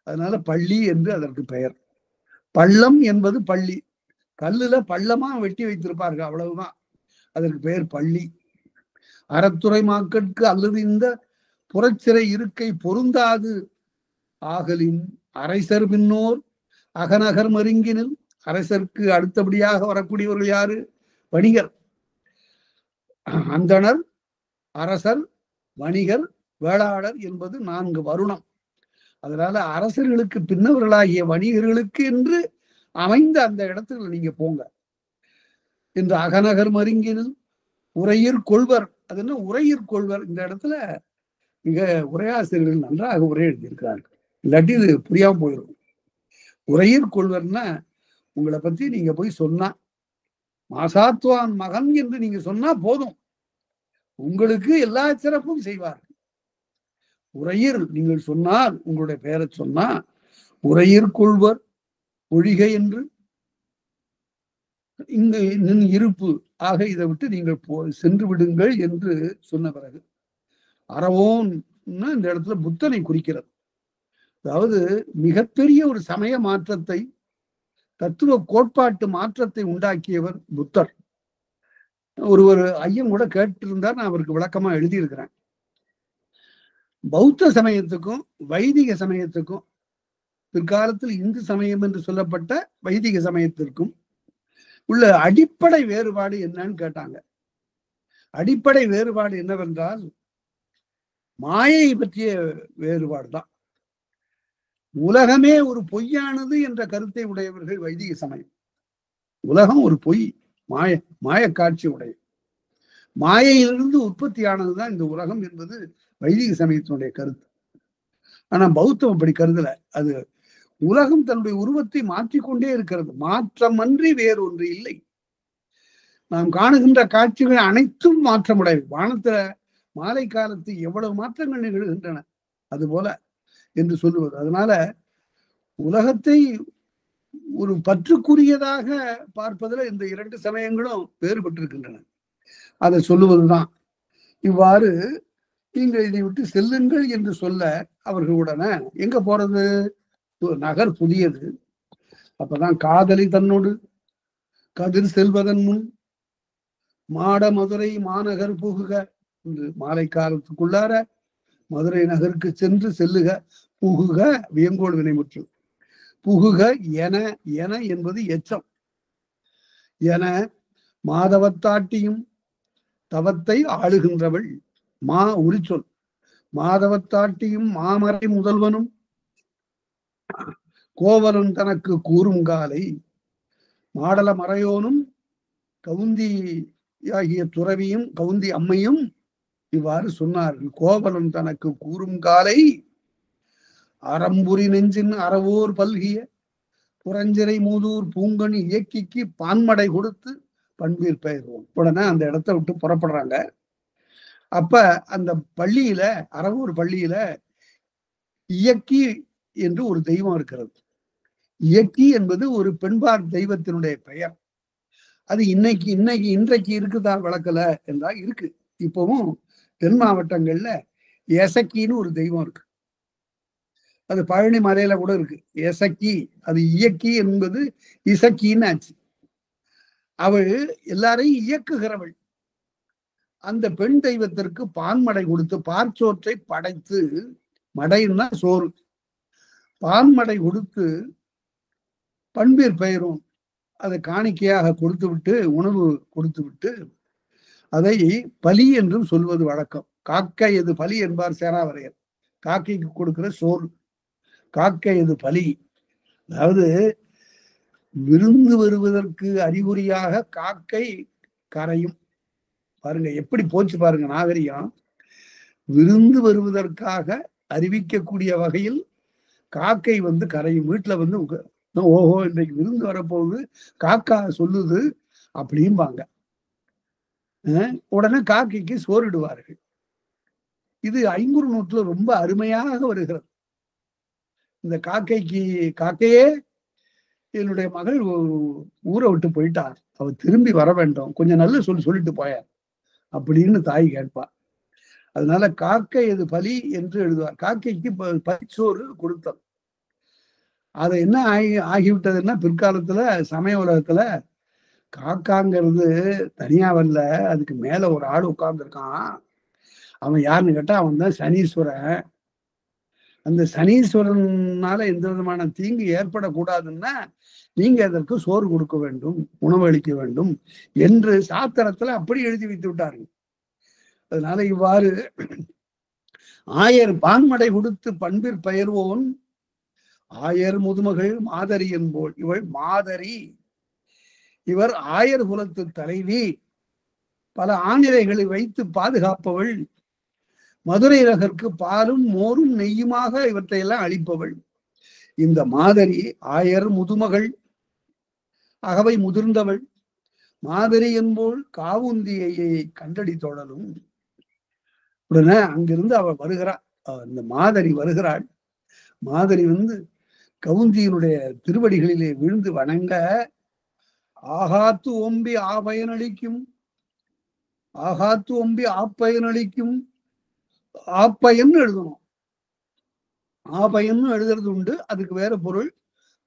அதனால பள்ளி என்று அதற்கு பெயர். பள்ளம் என்பது பள்ளி. கல்லுல பள்ளமா வெட்டி வைத்திருப்பார்கள், அவ்வளவுதான். அதற்கு பெயர் பள்ளி. அறத்துறை மாக்கட்கு அல்லது இந்த புறச்சிறை இருக்கை பொருந்தாது ஆகலின் அரசர் பின்னோர் அகநகர் மருங்கினில். அரசருக்கு அடுத்தபடியாக வரக்கூடியவர்கள் யாரு? வணிகர். அந்தணர், அரசர், வணிகர், வேளாளர் என்பது 4 வருணம். அதனால அரசர்களுக்கு பின்னவர்களாகிய வணிகர்களுக்கு என்று அமைந்த அந்த இடத்துல நீங்க போங்க என்று அகநகர் மருங்கினில் உரையிற் கொள்வர். அது என்ன உரையிற் கொள்வர்? இந்த இடத்துல மிக உரையாசிரியர்கள் நன்றாக உரை எழுதியிருக்கிறார்கள். இல்லாட்டி இது புரியாம போயிடும். உரையிற் கொள்வர்னா, உங்களை பத்தி நீங்க போய் சொன்னா, மாசாத்துவான் மகன் என்று நீங்க சொன்னா போதும், உங்களுக்கு எல்லா சிறப்பும் செய்வார்கள். உரையிர் நீங்கள் சொன்னால், உங்களுடைய பெயரை சொன்னா உரையிற் கொள்வர் ஒழிகை என்று இங்கு நின் இருப்பு ஆக இதை விட்டு நீங்கள் சென்று விடுங்கள் என்று சொன்ன பிறகு, அறவோன் இந்த இடத்துல புத்தனை குறிக்கிறது. அதாவது மிகப்பெரிய ஒரு சமய மாற்றத்தை, தத்துவ கோட்பாட்டு மாற்றத்தை உண்டாக்கியவர் புத்தர். ஒரு ஐயம் கூட கேட்டிருந்தார், நான் அவருக்கு விளக்கமா எழுதியிருக்கிறேன். பௌத்த சமயத்துக்கும் வைதிக சமயத்துக்கும், பிற்காலத்தில் இந்து சமயம் என்று சொல்லப்பட்ட வைதிக சமயத்திற்கும் உள்ள அடிப்படை வேறுபாடு என்னன்னு கேட்டாங்க. அடிப்படை வேறுபாடு என்னவென்றால், மாயை பற்றிய வேறுபாடு தான். உலகமே ஒரு பொய்யானது என்ற கருத்தை உடையவர்கள் வைதிக சமயம். உலகம் ஒரு பொய், மாய காட்சி உடைய மாயையிலிருந்து உற்பத்தியானதுதான் இந்த உலகம் என்பது வைதிக சமயத்தினுடைய கருத்து. ஆனா பௌத்தம் அப்படி கருதல. அது உலகம் தன்னுடைய உருவத்தை மாற்றிக்கொண்டே இருக்கிறது, மாற்றமன்றி வேறொன்று இல்லை. நாம் காணுகின்ற காட்சிகள் அனைத்தும் மாற்றமுடையவை. வானத்துல மாலை காலத்து எவ்வளவு மாற்றங்கள் நிகழ்கின்றன அதுபோல என்று சொல்லுவது. அதனால உலகத்தை ஒரு பற்றுக்குரியதாக பார்ப்பதில் இந்த இரண்டு சமயங்களும் வேறுபட்டிருக்கின்றன. அதை சொல்லுவதுதான். இவ்வாறு நீங்கள் இதை விட்டு செல்லுங்கள் என்று சொல்ல அவர்களுடனே எங்க போறது? நகர் புதியது, அப்பதான் காதலி தன்னோடு கதிர் செல்வதன் முன் மாட மதுரை மாநகர் புகுக என்று மாலை காலத்துக்குள்ளார மதுரை நகருக்கு சென்று செல்லுக. புகுக வியங்கோடு வினைமுற்று. புகுக என என என்பது எச்சம். என மாதவத்தாட்டியும் தவத்தை ஆளுகின்றவள் மா உரிச்சொல். மாதவத்தாட்டியும் மாமறை முதல்வனும் கோவலன் தனக்கு கூறும் காலை மாடல மறையோனும் கவுந்தி ஆகிய துறவியும் கவுந்தி அம்மையும் இவ்வாறு சொன்னார்கள். கோவலன் தனக்கு கூறும் காலை அறம்புரி நெஞ்சின் அறவோர் பல்கிய புறஞ்சிறை மூதூர் பூங்கனி இயக்கிக்கு பான்மடை கொடுத்து பண்பீர் பெயர்வோம். உடனே அந்த இடத்த விட்டு புறப்படுறாங்க. அப்ப அந்த பள்ளியில, அறவூர் பள்ளியில இயக்கி என்று ஒரு தெய்வம் இருக்கிறது. இயக்கி என்பது ஒரு பெண்பார் தெய்வத்தினுடைய பெயர். அது இன்றைக்கு இருக்குதா வழக்கல என்றால் இருக்கு. இப்பவும் தென் மாவட்டங்கள்ல எசக்கின்னு ஒரு தெய்வம் இருக்கு. அது பழனி மலையில கூட இருக்கு எசக்கி. அது இயக்கி என்பது இசக்கின்னு ஆச்சு. அவள் எல்லாரையும் இயக்குகிறவள். அந்த பெண் தெய்வத்திற்கு பான்மடை கொடுத்து பார்ச்சோற்றை படைத்து, மடைன்னா சோறு, பான்மடை கொடுத்து பண்பீர் பெயரும் அதை காணிக்கையாக கொடுத்து விட்டு, உணவு கொடுத்து விட்டு, அதை பலி என்றும் சொல்வது வழக்கம். காக்கை எது பலி என்பார் சேனாவரையர். காக்கைக்கு கொடுக்கிற சோறு காக்கை எது பலி. அதாவது விருந்து வருவதற்கு அறிகுறியாக காக்கை கரையும். பாருங்க எப்படி போச்சு பாருங்க நாகரிகம். விருந்து வருவதற்காக அறிவிக்கக்கூடிய வகையில் காக்கை கரையும். வீட்டுல ஓஹோ இன்றைக்கு விருந்து வரப்போகுது, காக்கா சொல்லுது அப்படிம்பாங்க. உடனே காக்கைக்கு சோறிடுவார்கள். இது ஐங்குறு நூற்றுல ரொம்ப அருமையாக வருகிறது. இந்த காக்கையே என்னுடைய மகள் ஊரை விட்டு போயிட்டார், அவ திரும்பி வர வேண்டும், கொஞ்சம் நல்ல சொல்லிட்டு போயார் அப்படின்னு தாய் கேட்பார். அதனால காக்கை எது பலி என்று எழுதுவார். காக்கைக்கு பரிசோறு கொடுத்தல். அது என்ன ஆகிவிட்டதுன்னா பிற்காலத்துல சமய உலகத்துல காக்காங்கிறது தனியா வரல, அதுக்கு மேல ஒரு ஆள் உட்கார்ந்துருக்கான். அவன் யாருன்னு கேட்டா அவன் தான் சனீஸ்வரன். அந்த சனீஸ்வரனால எந்த விதமான தீங்கு ஏற்படக்கூடாதுன்னா நீங்க அதற்கு சோறு கொடுக்க வேண்டும், உணவு அளிக்க வேண்டும் என்று சாத்திரத்துல அப்படி எழுதி வைத்து விட்டார்கள். அதனால இவ்வாறு ஆயர் பான்மடை கொடுத்து பண்பிற் பெயர்வோன் ஆயர் முதுமகள் மாதரி என்போள். இவள் மாதரி. இவர் ஆயர் குலத்து தலைவி. பல ஆணிரைகளை வைத்து பாதுகாப்பவள். மதுரை நகருக்கு பாலும் மோரும் நெய்யுமாக இவற்றையெல்லாம் அளிப்பவள். இந்த மாதரி ஆயர் முதுமகள், அகவை முதிர்ந்தவள். மாதரி என்போள் காவுந்தியை கண்டடி தொடலும். உடனே அங்கிருந்து அவள் வருகிறாள். இந்த மாதரி வருகிறாள். மாதரி கவுந்தியினுடைய திருவடிகளிலே விழுந்து வணங்க, ஆகாத்து ஓம்பி ஆபயனளிக்கும், ஆகாத்து ஓம்பி ஆப்பயனளிக்கும், ஆப்பயன் எழுதணும். ஆபயன் எழுதுறது உண்டு, அதுக்கு வேற பொருள்.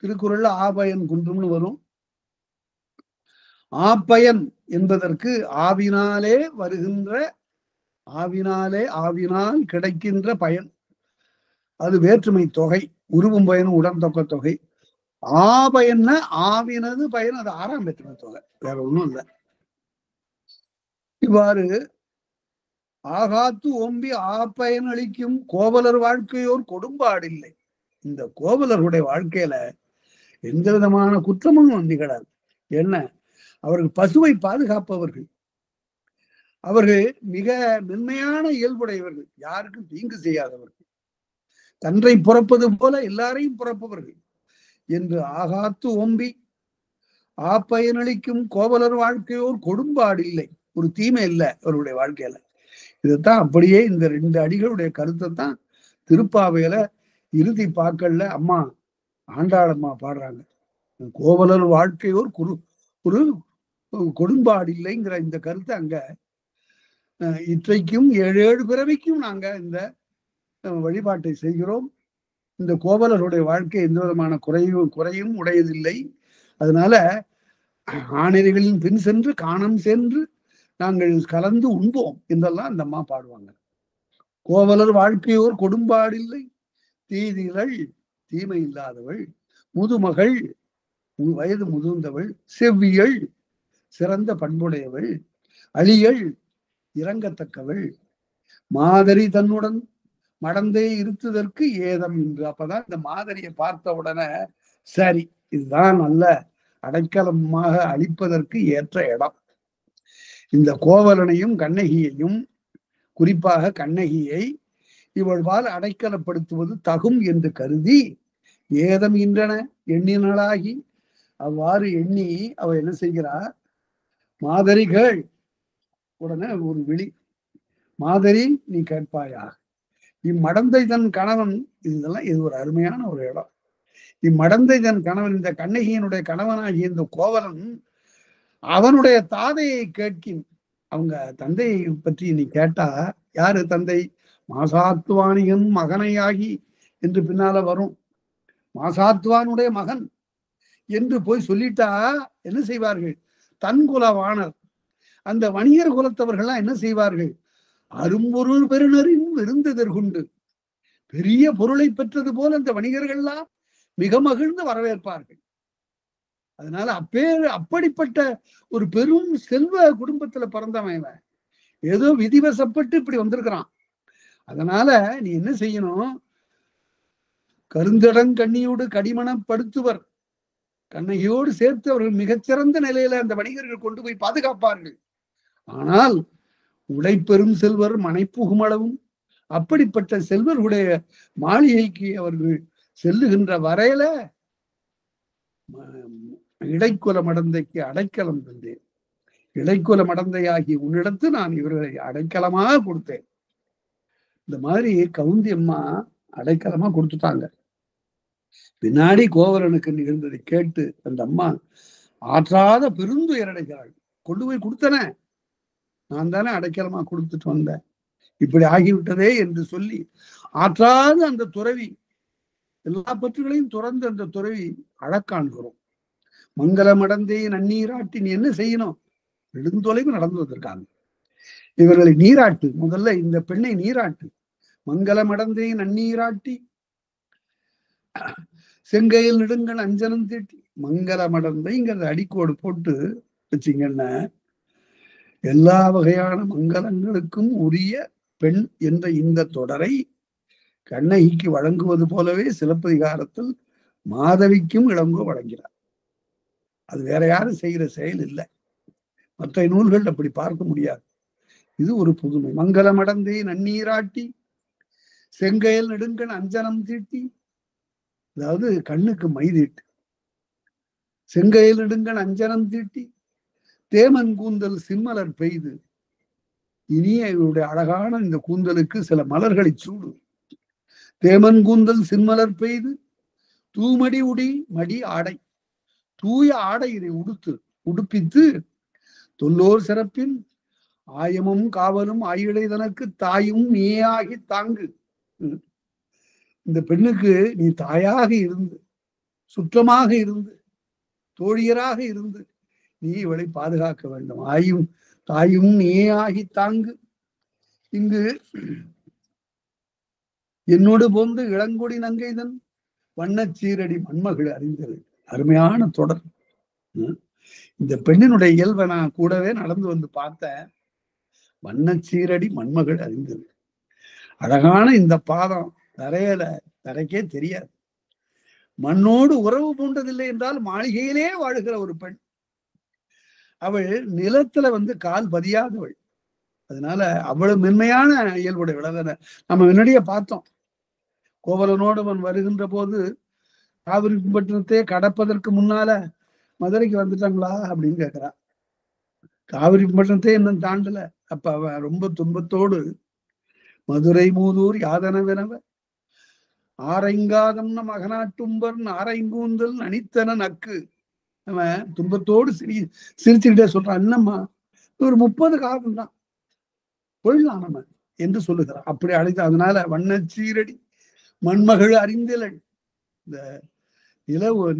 திருக்குறள்ல ஆபயன் குன்றும்னு வரும். ஆப்பயன் என்பதற்கு ஆவினாலே வருகின்ற, ஆவினால் கிடைக்கின்ற பயன். அது வேற்றுமை தொகை. உருவும் பயனும் உடன் தொக்க தொகை. ஆபயன்னா ஆவினது பயன், அது 6ஆம் வேற்றுமை தொகை, வேற ஒண்ணும் இல்லை. இவ்வாறு ஆகாத்து ஓம்பி ஆப்பயன் அளிக்கும் கோவலர் வாழ்க்கையோர் கொடும்பாடில்லை. இந்த கோவலர்களுடைய வாழ்க்கையில எந்த விதமான குற்றமும் நிகழாது. என்ன, அவர்கள் பசுவை பாதுகாப்பவர்கள், அவர்கள் மிக மென்மையான இயல்புடையவர்கள், யாருக்கும் தீங்கு செய்யாதவர்கள், தன்றை புறப்பது போல எல்லாரையும் புறப்பவர்கள் என்று ஆகாத்து ஓம்பி ஆப்பயனளிக்கும் கோவலர் வாழ்க்கையோர் கொடும்பாடு இல்லை, ஒரு தீமை இல்லை அவருடைய வாழ்க்கையில. இதைத்தான் அப்படியே இந்த 2 அடிகளுடைய கருத்தை தான் திருப்பாவையில இறுதி பாக்கல்ல அம்மா ஆண்டாளம்மா பாடுறாங்க. கோவலர் வாழ்க்கையோர் ஒரு கொடும்பாடு இல்லைங்கிற இந்த கருத்தை அங்க இற்றைக்கும் 7 பிறவிக்கும் நாங்க இந்த வழிபாட்டை செய்கிறோம். இந்த கோவலருடைய வாழ்க்கை எந்த விதமான குறையும் உடையதில்லை. அதனால ஆணிரைகளின் பின் சென்று காணம் சென்று நாங்கள் கலந்து உண்போம் என்றெல்லாம் அந்த அம்மா பாடுவாங்க. கோவலர் வாழ்க்கையோர் கொடும்பாடில்லை, தீதிகள் தீமை இல்லாதவள், முதுமகள் வயது முதிர்ந்தவள், செவ்வியள் சிறந்த பண்புடையவள், அழியள் இறங்கத்தக்கவள், மாதரி தன்னுடன் மடந்தே இருத்துதற்கு ஏதம் என்று. அப்பதான் இந்த மாதிரியை பார்த்த உடனே சரி, இதுதான் நல்ல அடைக்கலமாக அளிப்பதற்கு ஏற்ற இடம். இந்த கோவலனையும் கண்ணகியையும், குறிப்பாக கண்ணகியை இவள்வால் அடைக்கலப்படுத்துவது தகும் என்று கருதி ஏதம் இன்றன எண்ணினளாகி, அவ்வாறு எண்ணி அவ என்ன செய்கிறார், மாதரிகள் உடனே ஒரு விழி, மாதரி நீ கேட்பாயா, இம்மடந்தை தன் கணவன், இதெல்லாம் இது ஒரு அருமையான ஒரு இடம். இம்மடந்தை தன் கணவன், இந்த கண்ணகியினுடைய கணவனாகிய இந்த கோவலன் அவனுடைய தாதையை கேட்கின். அவங்க தந்தையை பற்றி நீ கேட்டா, யாரு தந்தை, மாசாத்துவானியன் மகனையாகி என்று பின்னால வரும், மாசாத்துவானுடைய மகன் என்று போய் சொல்லிட்டா என்ன செய்வார்கள், தன்குலவானர் அந்த வணிகர் குலத்தவர்கள்லாம் என்ன செய்வார்கள், அரும்பொருள் பெருநரின் விருந்தெதிர்கொண்டு பெரிய பொருளை பெற்றது போல அந்த வணிகர்கள்லாம் மிக மகிழ்ந்து வரவேற்பார்கள். அதனால அப்படிப்பட்ட ஒரு பெரும் செல்வ குடும்பத்துல பிறந்தவன், ஏதோ விதிவசப்பட்டு இப்படி வந்திருக்கிறான். அதனால நீ என்ன செய்யணும், கருந்தடங்கண்ணியோடு கடிமணப்படுத்துவர், கண்ணகியோடு சேர்த்து அவர்கள் மிகச்சிறந்த நிலையில அந்த வணிகர்கள் கொண்டு போய் பாதுகாப்பார்கள். ஆனால் உழைப்பெரும் செல்வர் மனைப்புகுமளவும், அப்படிப்பட்ட செல்வர்களுடைய மாளிகைக்கு அவர்கள் செல்லுகின்ற வரையில இடைக்குல மடந்தைக்கு அடைக்கலம் தந்தேன், இடைக்குல மடந்தையாகி உன்னிடத்து நான் இவர்களை அடைக்கலமாக கொடுத்தேன். இந்த மாதிரி கவுந்தி அம்மா அடைக்கலமா கொடுத்துட்டாங்க. பின்னாடி கோவலனுக்கு நிகழ்ந்ததை கேட்டு அந்த அம்மா ஆற்றாத பெருந்துயரடைகிறாள். கொண்டு போய் கொடுத்தன, நான் தானே அடைக்கலமா கொடுத்துட்டு வந்தேன், இப்படி ஆகிவிட்டதே என்று சொல்லி ஆற்றாத அந்த துறவி, எல்லா பற்றுகளையும் துறந்து அந்த துறவி அழக்காண்கிறோம். மங்களமடந்தே நன்னீராட்டி, நீ என்ன செய்யணும், நெடுந்தொலைவு நடந்து வந்திருக்காங்க, இவர்களை நீராட்டு, முதல்ல இந்த பெண்ணை நீராட்டு. மங்களமடந்தே நன்னீராட்டி செங்கையில் நெடுங்கன் அஞ்சனம் தீட்டி, மங்களமடந்தைங்கிறத அடிக்கோடு போட்டு வச்சிங்கன்னா எல்லா வகையான மங்களங்களுக்கும் உரிய பெண் என்ற இந்த தொடரை கண்ணகிக்கு வழங்குவது போலவே சிலப்பதிகாரத்தில் மாதவிக்கும் இளங்கோ வழங்கிறார். அது வேற யாரும் செய்கிற செயல் இல்லை, மற்ற நூல்கள் அப்படி பார்க்க முடியாது. இது ஒரு புதுமை. மங்களமடந்தே நன்னீராட்டி செங்கையில் நெடுங்கன் அஞ்சனம் தீட்டி, அதாவது கண்ணுக்கு மைதீட்டு, செங்கையில் நெடுங்கன் அஞ்சனம் தீட்டி தேமன் கூந்தல் சிம்மலர் பெய்து, இனிய இவருடைய அழகான இந்த கூந்தலுக்கு சில மலர்களை சூடு. தேமன் கூந்தல் சிம்மலர் பெய்து தூமடி உடி மடி ஆடை, தூய ஆடை இதை உடுப்பித்து தொல்லோர் சிறப்பின் ஆயமும் காவலும் ஆயிடை தனக்கு தாயும் நீயாகி தாங்கு. இந்த பெண்ணுக்கு நீ தாயாக இருந்து, சுற்றமாக இருந்து, தோழியராக இருந்து நீ இவளை பாதுகாக்க வேண்டும். தாயும் நீயே ஆகி தாங்கு. இங்கு என்னோடு போந்து இளங்கொடி நங்கைதன் வண்ணச்சீரடி மண்மகள் அறிந்தது, அருமையான தொடர். இந்த பெண்ணினுடைய இயல்பை நான் கூடவே நடந்து வந்து பார்த்தேன். வண்ணச்சீரடி மண்மகள் அறிந்தது, அழகான இந்த பாதம் தரைக்கே தெரியாது. மண்ணோடு உறவு பூண்டதில்லை என்றால் மாளிகையிலே வாழுகிற ஒரு பெண். அவள் நிலத்துல கால் பதியாதவள். அதனால அவ்வளவு மென்மையான இயல்புடையவள். அதை நம்ம முன்னாடியே பார்த்தோம். கோவலனோடு அவன் வருகின்ற போது காவிரிப்பட்டினத்தை கடப்பதற்கு முன்னால மதுரைக்கு வந்துட்டாங்களா அப்படின்னு கேட்கிறான். காவிரிப்பட்டினத்தை இன்னும் தாண்டல. அப்ப அவன் ரொம்ப துன்பத்தோடு மதுரை மூதூர் யாதனவெனவ ஆரைங்காதம்ன மகனாட்டும்பர் ஆரைங்கூந்தல் நனித்தன நக்கு. அவன் துன்பத்தோடு சிரிச்சுக்கிட்டே சொல்றான், என்னம்மா ஒரு 30 காலம் தான் கொள்ளலாம் நம்ம என்று சொல்லுகிறான். அப்படி அழைத்து அதனால வண்ணச்சீரடி மண்மகள் அறிந்திலன். இந்த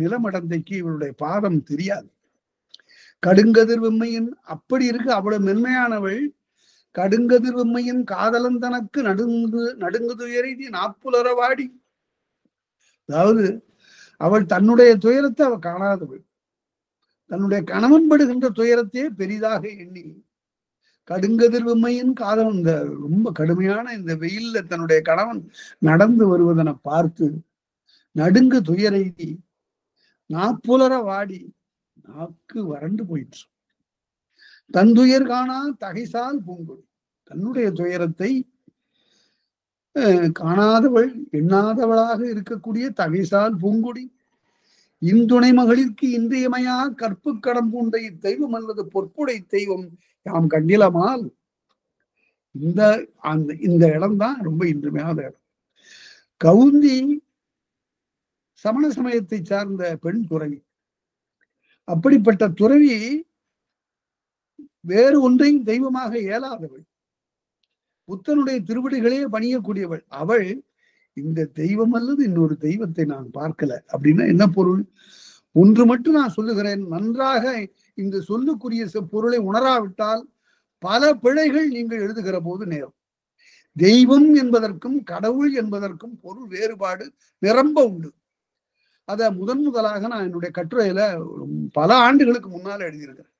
நிலமடந்தைக்கு இவளுடைய பாதம் தெரியாது. கடுங்கதிர் வெம்மையின் அப்படி இருக்கு, அவ்வளவு மென்மையானவள். கடுங்கதிர் வெம்மையின் காதலன் தனக்கு நடுங்கு துயரி நாப்புலரவாடி. அதாவது அவள் தன்னுடைய துயரத்தை அவள் காணாதவள். தன்னுடைய கணவன் படுகின்ற துயரத்தையே பெரிதாக எண்ணி கடுங்கதிர் வெம்மையின் காதலன், இந்த ரொம்ப கடுமையான இந்த வெயில்ல தன்னுடைய கணவன் நடந்து வருவதனை பார்த்து நடுங்கு துயரெய்தி நாப்புலர வாடி நாக்கு வறண்டு போயிற்று. தன் துயர் காணா தகைசால் பூங்கொடி. தன்னுடைய துயரத்தை காணாதவள், எண்ணாதவளாக இருக்கக்கூடிய தகைசால் பூங்கொடி இந்துணை மகளிருக்கு இன்றியமையா கற்பு கடம் பூண்ட இத்தெய்வம் அல்லது பொற்புடை தெய்வம் யாம் கண்டிலமால். இந்த இடம்தான் ரொம்ப இன்றியமையாத இடம். கவுந்தி சமண சமயத்தை சார்ந்த பெண் துறவி. அப்படிப்பட்ட துறவி வேறு ஒன்றையும் தெய்வமாக இயலாதவள். புத்தனுடைய திருவடிகளே பணியக்கூடியவள். அவள் இந்த தெய்வம் அல்லது இன்னொரு தெய்வத்தை நான் பார்க்கல அப்படின்னா என்ன பொருள்? ஒன்று மட்டும் நான் சொல்லுகிறேன், நன்றாக இந்த சொல்லுக்குரிய பொருளை உணராவிட்டால் பல பிழைகள் நீங்கள் எழுதுகிற போது நேரும். தெய்வம் என்பதற்கும் கடவுள் என்பதற்கும் பொருள் வேறுபாடு நிரம்ப உண்டு. அத முதலாக நான் என்னுடைய கட்டுரையில பல ஆண்டுகளுக்கு முன்னால் எழுதியிருக்கிறேன்.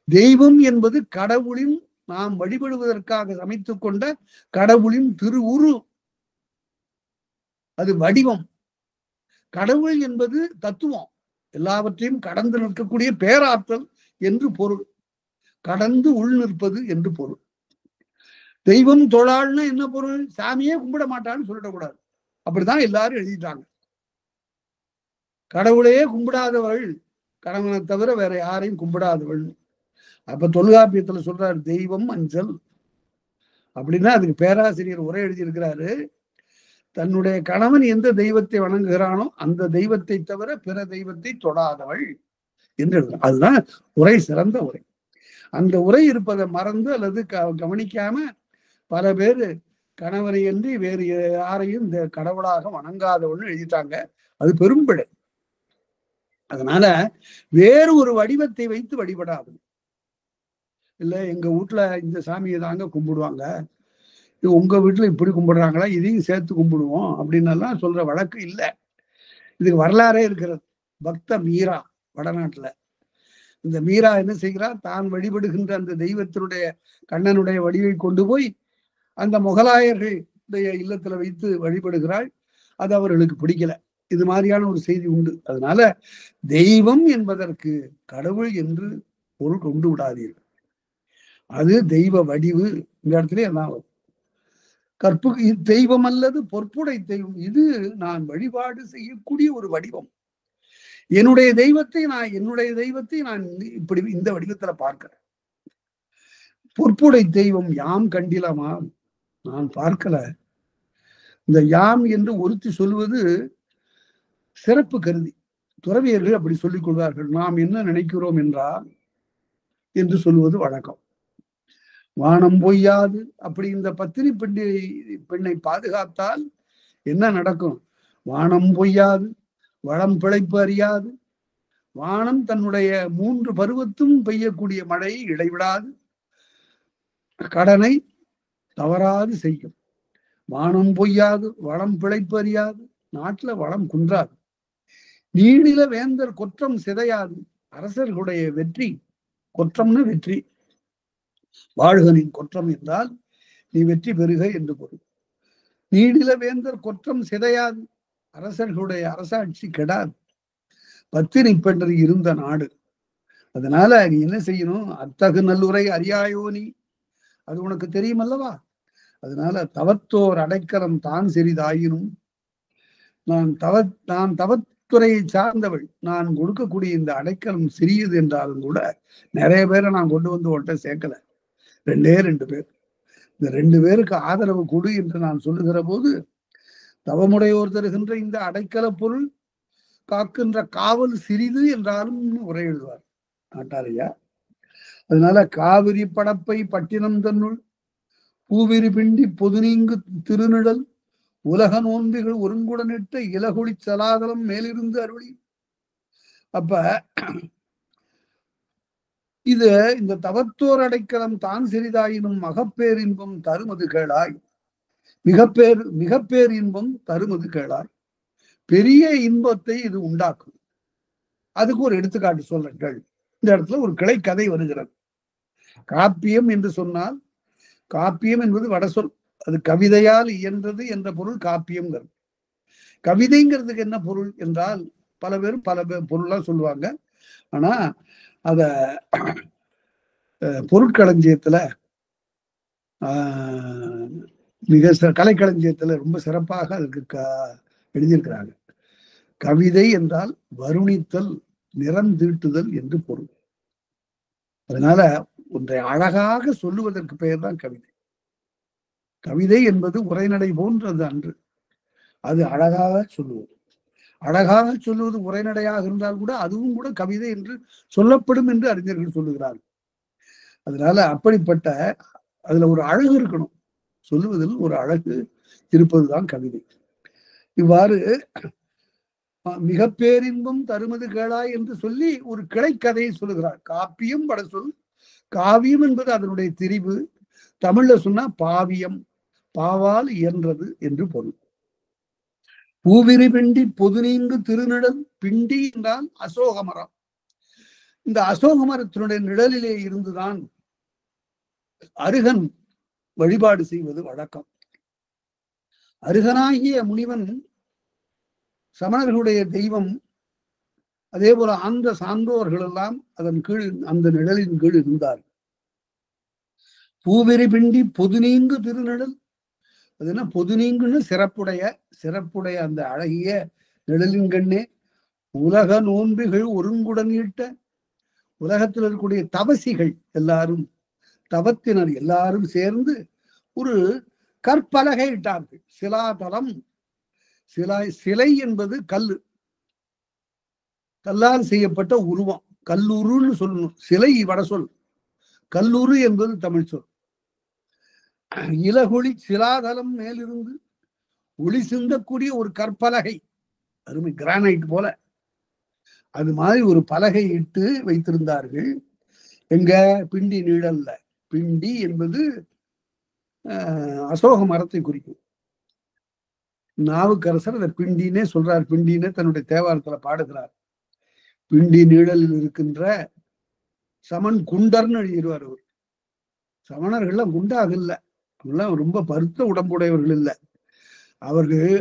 தெய்வம் என்பது கடவுளின், நாம் வழிபடுவதற்காக அமைத்துக் கொண்ட கடவுளின் திருவுரு, அது வடிவம். கடவுள் என்பது தத்துவம், எல்லாவற்றையும் கடந்து நிற்கக்கூடிய பேராற்றல் என்று பொருள். கடந்து உள் நிற்பது என்று பொருள். தெய்வம் தொழாள்னா என்ன பொருள்? சாமியே கும்பிட மாட்டான்னு சொல்லிடக்கூடாது. அப்படிதான் எல்லாரும் எழுதிட்டாங்க. கடவுளையே கும்பிடாதவள், கடவுளை தவிர வேற யாரையும் கும்பிடாதவள். அப்ப தொல்காப்பியத்துல சொல்றாரு தெய்வம் அஞ்சல் அப்படின்னா அதுக்கு பேராசிரியர் உரை எழுதியிருக்கிறாரு. தன்னுடைய கணவன் எந்த தெய்வத்தை வணங்குகிறானோ அந்த தெய்வத்தை தவிர பிற தெய்வத்தை தொடாதவள் என்று. அதுதான் உரை, சிறந்த உரை. அந்த உரை இருப்பதை மறந்து அல்லது கவனிக்காம பல பேரு கணவரை என்று வேறு யாரையும் இந்த கடவுளாக வணங்காதவள்னு எழுதிட்டாங்க. அது பெரும்பிழை. அதனால வேறு ஒரு வடிவத்தை வைத்து வழிபடாது. இல்ல எங்க வீட்டுல இந்த சாமியை தாங்க கும்பிடுவாங்க, உங்க வீட்டுல இப்படி கும்பிடுறாங்களா, இதையும் சேர்த்து கும்பிடுவோம் அப்படின்னு எல்லாம் சொல்ற வழக்கு இல்லை. இதுக்கு வரலாறே இருக்கிறது. பக்த மீரா வடநாட்டுல, இந்த மீரா என்ன செய்கிறார், தான் வழிபடுகின்ற அந்த தெய்வத்தினுடைய கண்ணனுடைய வடிவை கொண்டு போய் அந்த முகலாயர்களுடைய இல்லத்துல வைத்து வழிபடுகிறாள். அது அவர்களுக்கு பிடிக்கல. இது மாதிரியான ஒரு செய்தி உண்டு. அதனால தெய்வம் என்பதற்கு கடவுள் என்று பொருள் கொண்டு விடாதீர்கள். அது தெய்வ வடிவு. இந்த இடத்துல எல்லாம் கற்பு தெய்வம் அல்லது பொற்புடை தெய்வம். இது நான் வழிபாடு செய்யக்கூடிய ஒரு வடிவம். என்னுடைய தெய்வத்தை நான் இப்படி இந்த வடிவத்துல பார்க்கிறேன். பொற்புடை தெய்வம் யாம் கண்டிலமா, நான் பார்க்கல. இந்த யாம் என்று ஒருத்தி சொல்வது சிறப்பு கருதி துறவியர்கள் அப்படி சொல்லிக் கொள்வார்கள். நாம் என்ன நினைக்கிறோம் என்றால் என்று சொல்வது வழக்கம். வானம் பொய்யாது. அப்படி இந்த பத்தினி பெண்ணை பாதுகாத்தால் என்ன நடக்கும்? வானம் பொய்யாது, வளம் பிழைப்பு அறியாது, வானம் தன்னுடைய 3 பருவத்தும் பெய்யக்கூடிய மழையை இடைவிடாது, கடனை தவறாது செய்யும். வானம் பொய்யாது, வளம் பிழைப்பு அறியாது, நாட்டுல வளம் குன்றாது. நீடில வேந்தர் கொற்றம் சிதையாது. அரசர்களுடைய வெற்றி, கொற்றம்னு வெற்றி, வாழ்கனின் கொற்றம் என்றால் நீ வெற்றி பெறுக என்று பொருள். நீடில வேந்தர் கொற்றம் சிதையாது. அரசர்களுடைய அரசாட்சி கெடாது. பத்தினி பெண்டர் இருந்த நாடு. அதனால நீ என்ன செய்யணும்? அத்தகு நல்லுரை அறியாயோ நீ, அது உனக்கு தெரியும் அல்லவா? அதனால தவத்தோர் அடைக்கலம் தான் சிறிதாயினும், நான் தவத்துறையை சார்ந்தவள், நான் கொடுக்கக்கூடிய இந்த அடைக்கலம் சிறியது என்றாலும் கூட நிறைய பேரை நான் கொண்டு வந்து உன்கிட்ட சேர்க்கல. 2 பேர். இந்த 2 பேருக்கு ஆதரவு கொடு என்று நான் சொல்லுகிற போது, தவமுடையோர் தருகின்ற இந்த அடைக்கல பொருள் காக்கின்ற காவல் சிறிது என்றாலும் உரை எழுதுவார் நாட்டாரையா. அதனால காவிரி படப்பை பட்டினம் தன்னுள் பூவிரி பிண்டி பொது நீங்கு திருநிழல் உலக நோன்பிகள் ஒருங்குடனிட்ட இலகுளி சலாதலம் மேலிருந்து அருளி. அப்ப இது இந்த தவத்தோர் அடைக்கலம் தான் சிறிதாயினும் மகப்பேரின்பம் தருமது கேளாய், மிகப்பேர் இன்பம் தருமது கேளாய். பெரிய இன்பத்தை இது உண்டாக்கும். அதுக்கு ஒரு எடுத்துக்காட்டு சொல்றேன். இந்த இடத்துல ஒரு கிளை கதை வருகிறது. காப்பியம் என்று சொன்னால், காப்பியம் என்பது வடசொல், அது கவிதையால் இயன்றது என்ற பொருள் காப்பியம்ங்கிறது. கவிதைங்கிறதுக்கு என்ன பொருள் என்றால் பல பேரும் பல பொருள்லாம் சொல்லுவாங்க. ஆனா அத பொருட்களஞ்சியத்துல மிக கலைக்களஞ்சியத்துல ரொம்ப சிறப்பாக அதுக்கு எழுதியிருக்கிறாங்க. கவிதை என்றால் வருணித்தல், நிறம் தீட்டுதல் என்று பொருள். அதனால ஒன்றை அழகாக சொல்லுவதற்கு பெயர் தான் கவிதை. கவிதை என்பது உரைநடை போன்றது அன்று. அது அழகாக சொல்லுவது. அழகாக சொல்லுவது உரைநடையாக இருந்தால் கூட அதுவும் கூட கவிதை என்று சொல்லப்படும் என்று அறிஞர்கள் சொல்லுகிறார்கள். அதனால அப்படிப்பட்ட அதுல ஒரு அழகு இருக்கணும். சொல்லுவதில் ஒரு அழகு இருப்பதுதான் கவிதை. இவ்வாறு மிக பேரின்பம் தருமது கேளாய் என்று சொல்லி ஒரு கிளைக்கதையை சொல்லுகிறார். காப்பியம் வட சொல். காவியம் என்பது அதனுடைய திரிவு. தமிழ்ல சொன்னா பாவியம், பாவால் இயன்றது என்று பொருள். பூவிரி பிண்டி பொது நீங்கு திருநிழல். பிண்டி என்றால் அசோக மரம். இந்த அசோக மரத்தினுடைய நிழலிலே இருந்துதான் அருகன் வழிபாடு செய்வது வழக்கம். அருகனாகிய முனிவன் சமணர்களுடைய தெய்வம். அதே போல அந்த சான்றோர்கள் எல்லாம் அதன் கீழ், அந்த நிழலின் கீழ் இருந்தார். பூவிரி பிண்டி பொது நீங்கு திருநிழல். அது என்ன? பொது நீங்குன்னு சிறப்புடைய அந்த அழகிய நிழலின் கண்ணே உலக நோன்பிகள் ஒருங்குடன் ஈட்ட. உலகத்தில் இருக்கக்கூடிய தவசிகள் எல்லாரும், தவத்தினர் எல்லாரும் சேர்ந்து ஒரு கற்பலகை இட்டார்கள். சிலாதலம். சிலை என்பது கல்லு, கல்லால் செய்யப்பட்ட உருவம். கல்லுருன்னு சொல்லணும். சிலை வட சொல், கல்லுரு என்பது தமிழ் சொல். இலகுளி சிலாதலம் மேலிருந்து ஒளி சிந்தக்கூடிய ஒரு கற்பலகை, அருமை கிரானைட் போல, அது மாதிரி ஒரு பலகை இட்டு வைத்திருந்தார்கள். எங்க? பிண்டி நிழல்ல. பிண்டி என்பது அசோக மரத்தை குறிக்கும். நாவுக்கரசர் அதை பிண்டினே சொல்றார். பிண்டினே தன்னுடைய தேவாரத்துல பாடுகிறார். பிண்டி நிழலில் இருக்கின்ற சமன் குண்டர்னு எழுதிடுவார் அவர். சமணர்கள்லாம் குண்டாக இல்லை, அவங்கெல்லாம் ரொம்ப பருத்த உடம்புடையவர்கள் இல்லை. அவர்கள்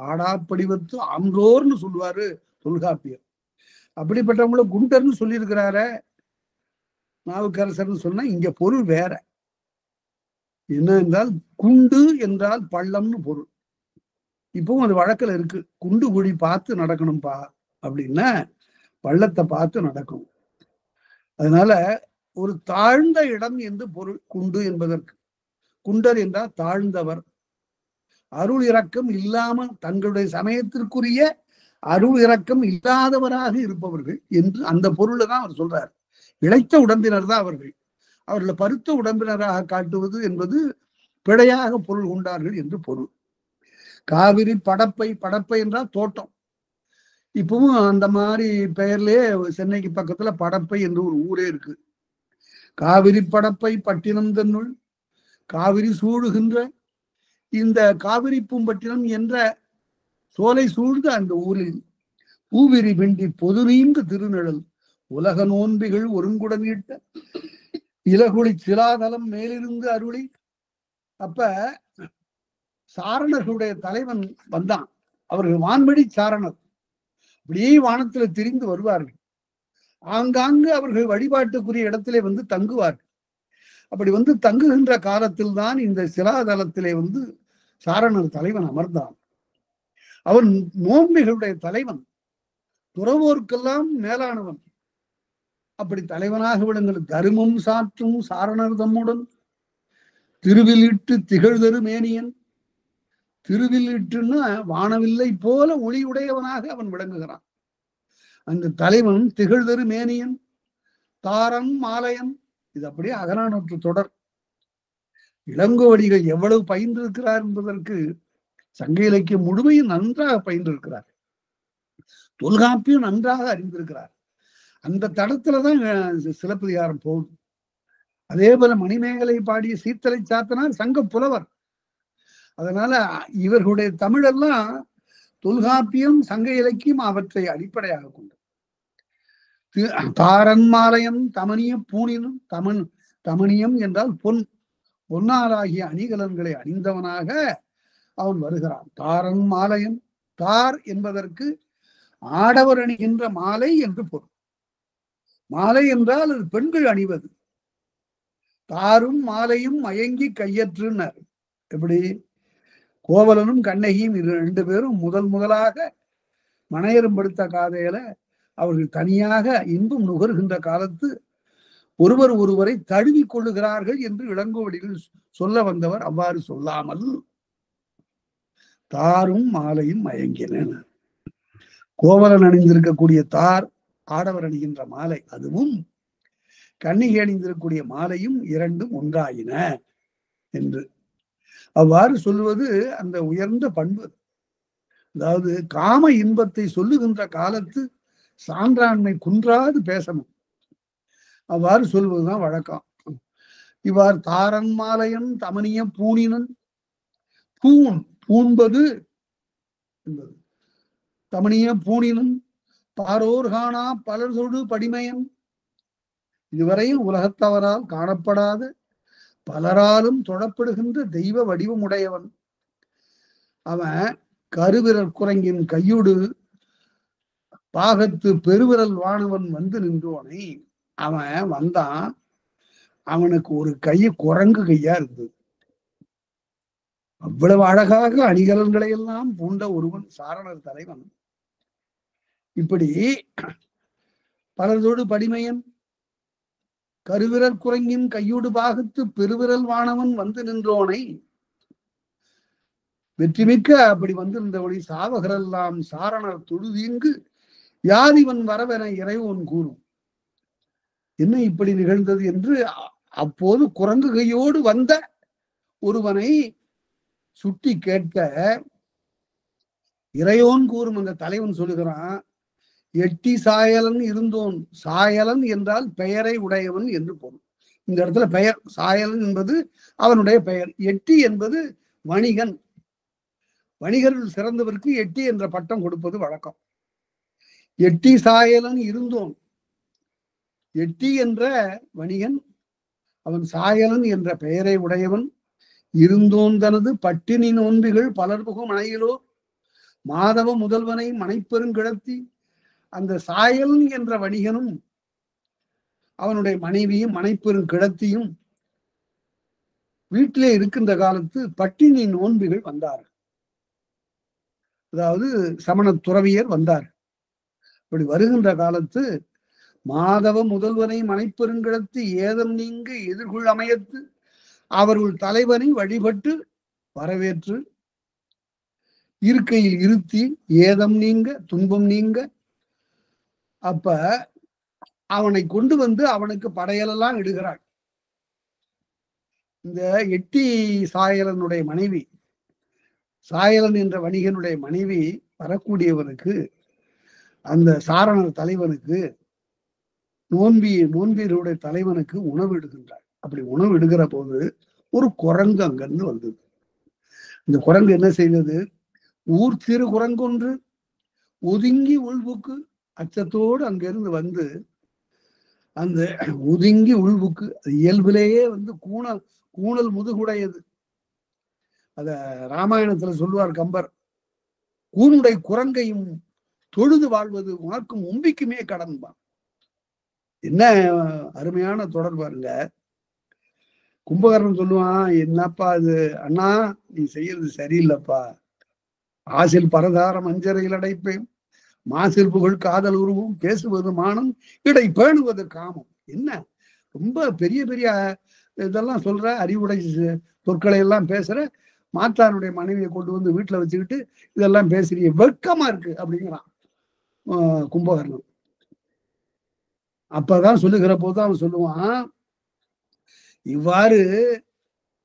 ஆடாப்படிவத்து ஆன்றோர்னு சொல்லுவாரு தொல்காப்பியர். அப்படிப்பட்டவங்கள குண்டர்னு சொல்லியிருக்கிறார நாவுக்கரசர்னு சொன்னா இங்க பொருள் வேற. என்ன என்றால் குண்டு என்றால் பள்ளம்னு பொருள். இப்பவும் அது வழக்கில் இருக்கு. குண்டு குழி பார்த்து நடக்கணும்பா அப்படின்னா பள்ளத்தை பார்த்து நடக்கும். அதனால ஒரு தாழ்ந்த இடம் என்று பொருள் குண்டு என்பதற்கு. குண்டர் என்றால் தாழ்ந்தவர், அருள் இரக்கம் இல்லாமல், தங்களுடைய சமயத்திற்குரிய அருள் இரக்கம் இல்லாதவராக இருப்பவர்கள் என்று அந்த பொருளை தான் அவர் சொல்றார். இழைத்த உடம்பினர் தான் அவர்கள். அவர்களை பருத்த உடம்பினராக காட்டுவது என்பது பிழையாக பொருள் கொண்டார்கள் என்று பொருள். காவிரி படப்பை என்றால் தோட்டம். இப்பவும் அந்த மாதிரி பெயர்லயே சென்னைக்கு பக்கத்துல படப்பை என்று ஒரு ஊரே இருக்கு. காவிரி படப்பை பட்டினம் தன்னுள் காவிரி சூழுகின்ற இந்த காவிரி பூம்பட்டினம் என்ற சோலை சூழ்ந்த அந்த ஊரில் பூவிரி பிண்டி பொது நீங்கு திருநிழல் உலக நோன்பிகள் ஒருங்குடன் ஈட்ட இலகுளி சிலாதலம் மேலிருந்து அருளி. அப்ப சாரணர்களுடைய தலைவன் வந்தான். அவர்கள் வான்வழி சாரணர். அப்படியே வானத்துல திரிந்து வருவார்கள். ஆங்காங்கு அவர்கள் வழிபாட்டுக்குரிய இடத்திலே வந்து தங்குவார்கள். அப்படி வந்து தங்குகின்ற காலத்தில் தான் இந்த சிலாதலத்திலே வந்து சாரணர் தலைவன் அமர்ந்தான். அவன் நோன்பிகளுடைய தலைவன், துறவோர்க்கெல்லாம் மேலானவன். அப்படி தலைவனாக விளங்கள் தருமம் சாற்றும் சாரணர் தம்முடன் திருவிலிட்டு திகழ்தரு மேனியன். திருவிலிட்டுன்னா வானவில்லை போல ஒளியுடையவனாக அவன் விளங்குகிறான். அந்த தலைவன் திகழ்தரு மேனியன், தாரன் மாலையன். இது அப்படியே அகநானூற்று தொடர். இளங்கோவடிகள் எவ்வளவு பயின்றிருக்கிறார் என்பதற்கு சங்க இலக்கியம் முழுமையும் நன்றாக பயின்றிருக்கிறார். தொல்காப்பியம் நன்றாக அறிந்திருக்கிறார். அந்த தடத்துலதான் சிலப்பதிகாரம் போகுது. அதே போல மணிமேகலை பாடிய சீர்த்தலை சாத்தனார் சங்க புலவர். அதனால இவர்களுடைய தமிழெல்லாம் தொல்காப்பியம் சங்க இலக்கியம் அவற்றை அடிப்படையாக கொண்டு தாரன் மாலையன் தமனிய பூணினும் தமனியம் என்றால் பொன்னாராகிய அணிகலன்களை அணிந்தவனாக அவன் வருகிறான். தாரன் மாலையன், தார் என்பதற்கு ஆடவர் அணிகின்ற மாலை என்று பொருள். மாலை என்றால் அது பெண்கள் அணிவது. தாரும் மாலையும் மயங்கி கையற்றுனர். எப்படி கோவலனும் கண்ணகியும் ரெண்டு பேரும் முதலாக மனையரும் படுத்த காதையில அவர்கள் தனியாக இன்பம் நுகர்கின்ற காலத்து ஒருவரை தழுவி கொள்ளுகிறார்கள் என்று இளங்கோவடிகள் சொல்ல வந்தவர் அவ்வாறு சொல்லாமல் தாரும் மாலையும் மயங்கின. கோவலன் அணிந்திருக்கக்கூடிய தார் ஆடவர் அணிகின்ற மாலை, அதுவும் கண்ணகி அணிந்திருக்கக்கூடிய மாலையும் இரண்டும் ஒன்றாயின என்று அவ்வாறு சொல்லுவது அந்த உயர்ந்த பண்பு. அதாவது காம இன்பத்தை சொல்லுகின்ற காலத்து சான்றாண்மை குன்றாது பேசணும். அவ்வாறு சொல்வதுதான் வழக்கம். இவ்வாறு தாரன் மாலையன் தமனிய பூணினன், பூண்பது என்பது தமனிய பூணினன் தாரோர் காணா பலர்தொடு படிமையன். இதுவரையில் உலகத்தவரால் காணப்படாத பலராலும் தொடப்படுகின்ற தெய்வ வடிவமுடையவன். அவன் கருவிரல் குரங்கின் கையோடு பாகத்து பெருவிரல் வானவன் வந்து நின்றோனை. அவன் வந்தான், அவனுக்கு ஒரு கை குரங்கு கையா இருந்தது. அவ்வளவு அழகாக அணிகலன்களை எல்லாம் பூண்ட ஒருவன் சாரணர் தலைவன். இப்படி பலரோடு படிமையன் கருவிரல் குரங்கின் கையோடு பாகத்து பெருவிரல் வானவன் வந்து நின்றோனை வெற்றிமிக்க அப்படி வந்திருந்தபடி சாவகரெல்லாம் சாரணர் தொழுதீங்கு யாதிவன் வரவென இறைவன் கூறும். என்ன இப்படி நிகழ்ந்தது என்று அப்போது குரங்கு கையோடு வந்த ஒருவனை சுட்டி கேட்க இறையோன் கூறும். அந்த தலைவன் சொல்லுகிறான், எட்டி சாயலன் இருந்தோன். சாயலன் என்றால் பெயரை உடையவன் என்று பொருள். இந்த இடத்துல பெயர் சாயலன் என்பது அவனுடைய பெயர். எட்டி என்பது வணிகன். வணிகர்கள் சிறந்தவருக்கு எட்டி என்ற பட்டம் கொடுப்பது வழக்கம். எட்டி சாயலன் இருந்தோன். எட்டி என்ற வணிகன், அவன் சாயலன் என்ற பெயரை உடையவன். இருந்தோன் தனது பட்டினி நோன்பிகள் பலர்புகும் மனையிலோ மாதவ முதல்வனை மனைப்பெருங்கிழத்தி. அந்த சாயலன் என்ற வணிகனும் அவனுடைய மனைவியும் மனைப்பெருங்கிழத்தியும் வீட்டிலே இருக்கின்ற காலத்து பட்டினி நோன்பிகள் வந்தார். அதாவது சமண துறவியர் வந்தார். இப்படி வருகின்ற காலத்து மாதவ முதல்வனை மனைப்பெருங்கிழத்து ஏதம் நீங்க எதிர்கொள் அமையத்து அவர்கள் தலைவனை வழிபட்டு வரவேற்று இருக்கையில் இருத்தி ஏதம் நீங்க துன்பம் நீங்க. அப்ப அவனை கொண்டு வந்து அவனுக்கு படையலெல்லாம் இடுகிறாள். இந்த எட்டி சாயலனுடைய மனைவி, சாயலன் என்ற வணிகனுடைய மனைவி வரக்கூடியவனுக்கு, அந்த சாரணர் தலைவனுக்கு, நோன்பியருடைய தலைவனுக்கு உணவு இடுகின்றார். அப்படி உணவு இடுகிற போது ஒரு குரங்கு அங்கிருந்து வந்தது. இந்த குரங்கு என்ன செய்தது? ஊர் சிறு குரங்கொன்று ஒதுங்கி உள்புக்கு, அச்சத்தோடு அங்கிருந்து வந்து அந்த ஒதுங்கி உள்புக்கு, இயல்பிலேயே வந்து கூணல் முதுகுடையது. அத ராமாயணத்துல சொல்லுவார் கம்பர். கூனுடை குரங்கையும் தொழுது வாழ்வது உனக்கும் உம்பிக்குமே கடன்பா. என்ன அருமையான தொடர் பாருங்க. கும்பகர்ணன் சொல்லுவான், என்னப்பா இது அண்ணா, நீ செய்யறது சரியில்லைப்பா. ஆசில் பரதாரம் அஞ்சரையில் அடைப்பேன், மாசில் புகழ் காதல் உருவும், பேசுவது மானம், இடை பேணுவது காமம். என்ன ரொம்ப பெரிய பெரிய இதெல்லாம் சொல்ற, அறிவுடை சொற்களை எல்லாம் பேசுற, மாத்தானுடைய மனைவியை கொண்டு வந்து வீட்டுல வச்சுக்கிட்டு இதெல்லாம் பேசுறீங்க, வெட்கமா இருக்கு அப்படிங்கிறான் கும்பகர்ணன். அப்பதான் சொல்லுகிற போது அவன் சொல்லுவான் இவ்வாறு.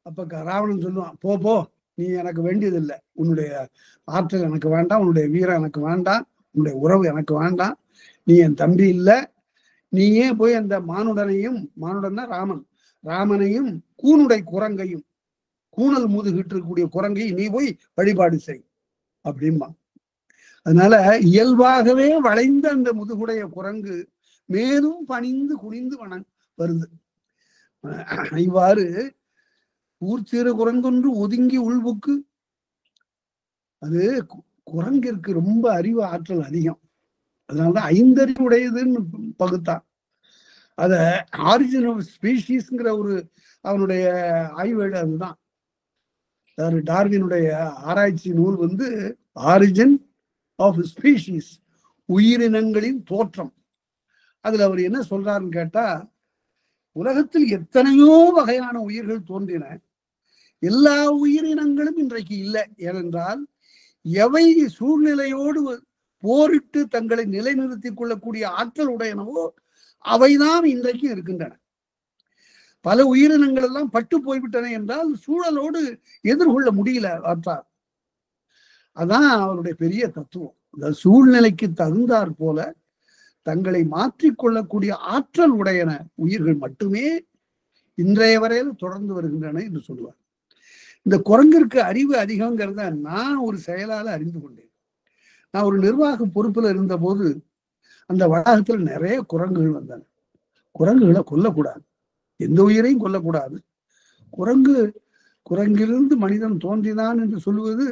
அப்ப ராவணன் சொல்லுவான், போ போ, நீ எனக்கு வேண்டியது இல்லை, உன்னுடைய ஆற்றல் எனக்கு வேண்டாம், உன்னுடைய வீரம் எனக்கு வேண்டாம், உன்னுடைய உறவு எனக்கு வேண்டாம், நீ என் தம்பி இல்லை, நீயே போய் அந்த மானுடனையும், மானுடன்னா ராமன், ராமனையும் கூனுடை குரங்கையும், கூணல் முதுகிட்டு இருக்கக்கூடிய குரங்கை நீ போய் வழிபாடு செய் அப்படின்பா. அதனால இயல்பாகவே வளைந்த அந்த முதுகுடைய குரங்கு மேலும் பணிந்து குனிந்து வருது. இவ்வாறு ஊர்ச்சிறு குரங்கொன்று ஒதுங்கி உள்புக்கு. அது குரங்கிற்கு ரொம்ப அறிவு ஆற்றல் அதிகம், அதனாலதான் ஐந்தறிவு உடையதுன்னு பகுத்தான். அத ஆரிஜின் ஆஃப் ஸ்பீஷீஸ்ங்கிற ஒரு அவனுடைய ஆய்வேடு அதுதான். டார்வினுடைய ஆராய்ச்சி நூல் வந்து ஆரிஜின் ஆஃப் ஸ்பீஷீஸ், உயிரினங்களின் தோற்றம். அதுல அவர் என்ன சொல்றாருன்னு கேட்டா, உலகத்தில் எத்தனையோ வகையான உயிர்கள் தோன்றின, எல்லா உயிரினங்களும் இன்றைக்கு இல்லை. ஏனென்றால் எவை சூழ்நிலையோடு போரிட்டு தங்களை நிலைநிறுத்திக் கொள்ளக்கூடிய ஆற்றல் உடையனவோ அவைதான் இன்றைக்கும் இருக்கின்றன. பல உயிரினங்கள் எல்லாம் பட்டு போய்விட்டன என்றால் சூழலோடு எதிர்கொள்ள முடியல ஆற்றார். அதான் அவருடைய பெரிய தத்துவம். இந்த சூழ்நிலைக்கு தகுந்தாற் போல தங்களை மாற்றிக்கொள்ளக்கூடிய ஆற்றல் உடையன உயிர்கள் மட்டுமே இன்றைய வரையில் தொடர்ந்து வருகின்றன என்று சொல்லுவார். இந்த குரங்கிற்கு அறிவு அதிகங்கிறத நான் ஒரு செயலால அறிந்து கொண்டேன். நான் ஒரு நிர்வாக பொறுப்புல இருந்த போது அந்த வளாகத்துல நிறைய குரங்குகள் வந்தன. குரங்குகளை கொல்லக்கூடாது, எந்த உயிரையும் கொல்லக்கூடாது. குரங்கிலிருந்து மனிதன் தோன்றினான் என்று சொல்லுவது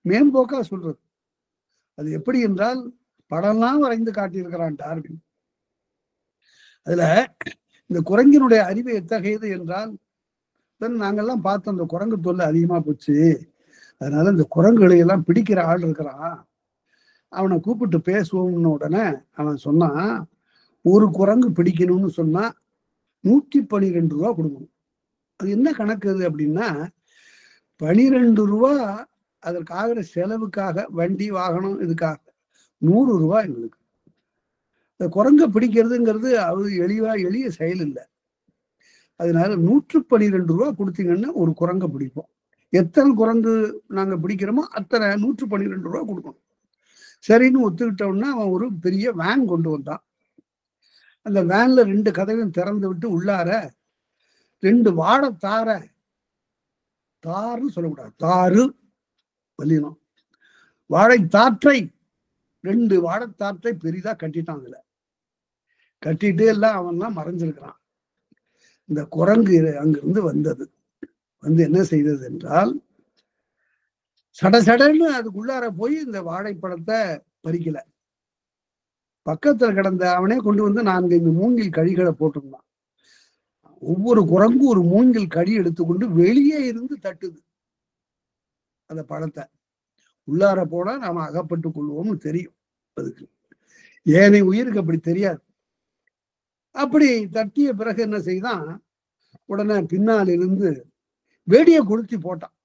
மேம்போக்கா சொல்றது. அது எப்படி என்றால் படம்லாம் வரைந்து காட்டியிருக்கிறான் டார்வின். அதுல இந்த குரங்கினுடைய அறிவு எத்தகையது என்றால், நாங்கெல்லாம் பார்த்து அந்த குரங்கு தொல்லை அதிகமா போச்சு, அதனால இந்த குரங்குகளை எல்லாம் பிடிக்கிற ஆள் இருக்கிறான், அவனை கூப்பிட்டு பேசுவோம்னு உடனே அவன் சொன்னான், ஒரு குரங்கு பிடிக்கணும்னு சொன்னா 112 ரூபா கொடுக்கணும். அது என்ன கணக்கு அது அப்படின்னா, 12 ரூபா அதற்கு ஆகிற செலவுக்காக, வண்டி வாகனம் இதுக்காக 100 ரூபா எங்களுக்கு. இந்த குரங்கை பிடிக்கிறதுங்கிறது அது எளிய செயல் இல்லை. அதனால 112 ரூபா கொடுத்தீங்கன்னா ஒரு குரங்கை பிடிப்போம். எத்தனை குரங்கு நாங்க பிடிக்கிறோமோ அத்தனை 112 ரூபா கொடுக்கணும். சரின்னு ஒத்துக்கிட்டோம்னா அவன் ஒரு பெரிய வேன் கொண்டு வந்தான். அந்த வேன்ல 2 கதவையும் திறந்து விட்டு உள்ளார 2 வாழை தாருன்னு சொல்லக்கூடாது, தாரு வல்லினம், வாழை தாற்றை 2 வாழைத்தாற்றை பெரிதா கட்டிட்டான். அதுல கட்டிட்டு எல்லாம் அவன்லாம் மறைஞ்சிருக்கிறான். இந்த குரங்கு அங்கிருந்து வந்து என்ன செய்தது என்றால், சடசடன்னு அதுக்குள்ளார போய் இந்த வாழைப்பழத்தை பறிக்கல. பக்கத்துல கிடந்த அவனே கொண்டு வந்து 4-5 மூங்கில் கழிகளை போட்டிருந்தான். ஒவ்வொரு குரங்கும் ஒரு மூங்கில் கழி எடுத்துக்கொண்டு வெளியே இருந்து தட்டுது அந்த பழத்தை. உள்ளார போனா நாம அகப்பட்டுக் கொள்வோம்னு தெரியும் அதுக்கு. ஏனை உயிருக்கு அப்படி தெரியாது. அப்படி தட்டிய பிறகு என்ன செய்தான், உடனே பின்னால் இருந்து வெடியை கொளுத்தி போட்டான்.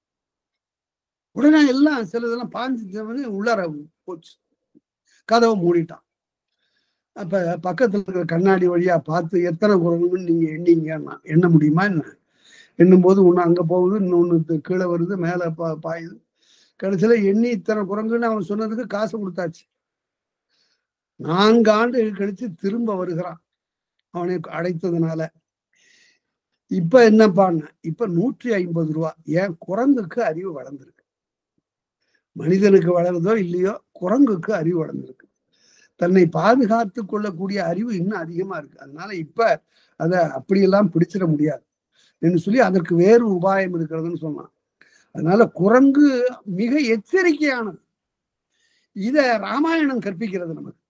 உடனே எல்லாம் சிலதெல்லாம் பாஞ்சு உள்ளார போச்சு, கதவை மூடிட்டான். அப்ப பக்கத்துல இருக்கிற கண்ணாடி வழியா பார்த்து, எத்தனை குரங்குன்னு நீங்க எண்ணீங்கன்னா, எண்ண முடியுமா என்ன? எண்ணும் போது ஒண்ணு அங்க போகுது, இன்னொன்னு கீழே வருது, மேல பாயுது. கடைசியில எண்ணி இத்தனை குரங்குன்னு அவன் சொன்னதுக்கு காசு கொடுத்தாச்சு. 4 ஆண்டுகள் கழிச்சு திரும்ப வருகிறான் அவனை அடைத்ததுனால. இப்ப என்னப்பான்னு, இப்ப 150 ரூபா. ஏன்? குரங்குக்கு அறிவு வளர்ந்துருக்கு. மனிதனுக்கு வளருதோ இல்லையோ, குரங்குக்கு அறிவு வளர்ந்துருக்கு. தன்னை பாதுகாத்து கொள்ளக்கூடிய அறிவு இன்னும் அதிகமா இருக்கு. அதனால இப்ப அதை அப்படியெல்லாம் பிடிச்சிட முடியாது என்று சொல்லி அதற்கு வேறு உபாயம் இருக்கிறதுன்னு சொன்னான். அதனால குரங்கு மிக எச்சரிக்கையானது. இத ராமாயணம் கற்பிக்கிறது நமக்கு.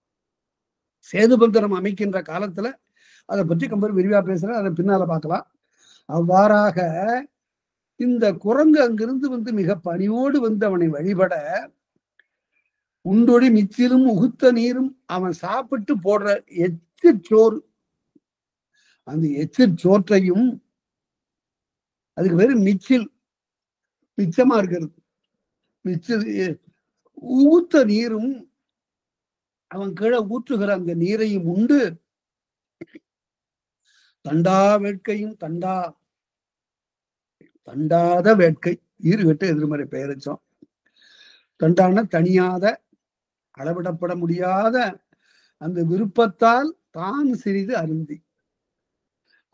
சேதுபந்தரம் அமைக்கின்ற காலத்துல அதை பற்றி கம்பர் விரிவா பேசுற, அதை பின்னால பார்க்கலாம். அவ்வாறாக இந்த குரங்கு அங்கிருந்து வந்து மிக பணியோடு வந்து அவனை வழிபட, உண்டொழி மிச்சிலும் உகுத்த நீரும் அவன் சாப்பிட்டு போடுற எச்சிற்சோறு, அந்த எச்சிற்சோற்றையும், அதுக்கு பேரு மிச்சில், மிச்சமா இருக்கிறது, மிச்சில் ஊத்த நீரும் அவன் கீழே ஊற்றுகிற அந்த நீரையும் உண்டு, தண்டா வேட்கையும் தண்டாத வேட்கை, ஈறுகட்டு எதிர்மறை பெயரிச்சோம். தண்டான தனியாத, அளவிடப்பட முடியாத அந்த விருப்பத்தால் தான் சிறிது அருந்தி,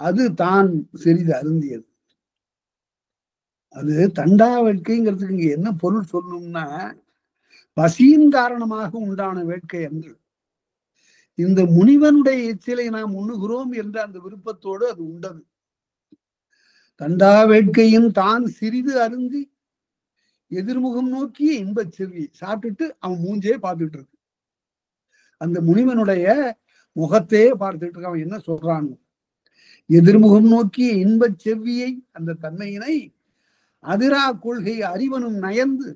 அது தான் சிறிது அருந்தியது. அது தண்டா வேட்கைங்கிறதுக்கு இங்க என்ன பொருள் சொல்லணும்னா, பசியின் காரணமாக உண்டான வேட்கை அன்று. இந்த முனிவனுடைய எச்சிலை நாம் உண்ணுகிறோம் என்ற அந்த விருப்பத்தோடு அது உண்டது. தண்டா வேட்கையும் தான் சிறிது அருந்தி எதிர்முகம் நோக்கிய இன்பச் செல்வி, சாப்பிட்டுட்டு அவன் மூஞ்சே பார்த்துட்டு இருக்கு, அந்த முனிவனுடைய முகத்தையே பார்த்துட்டு இருக்க. அவன் என்ன சொல்றான்? எதிர்முகம் நோக்கிய இன்பச் செவ்வியை, அந்த தன்மையினை அதிரா கொள்கை அறிவனும் நயந்து,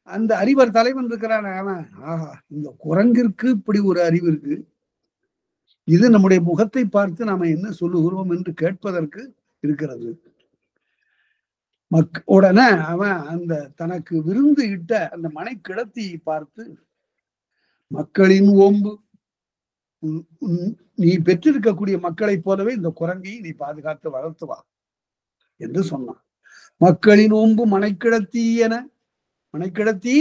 அந்த அறிவர் தலைவன் இருக்கிறான் அவன், ஆஹா இந்த குரங்கிற்கு இப்படி ஒரு அறிவு இருக்கு, இது நம்முடைய முகத்தை பார்த்து நாம என்ன சொல்லுகிறோம் என்று கேட்பதற்கு இருக்கிறது. உடனே அவன் அந்த தனக்கு விருந்து இட்ட அந்த மனை கிடத்தியை பார்த்து, மக்களின் ஓம்பு, நீ பெற்றிருக்கக்கூடிய மக்களை போலவே இந்த குரங்கை நீ பாதுகாத்து வளர்த்துவா என்று சொன்னான். மக்களின் ஓம்பு மனைக்கிடத்தி என, மனைக்கிடத்தி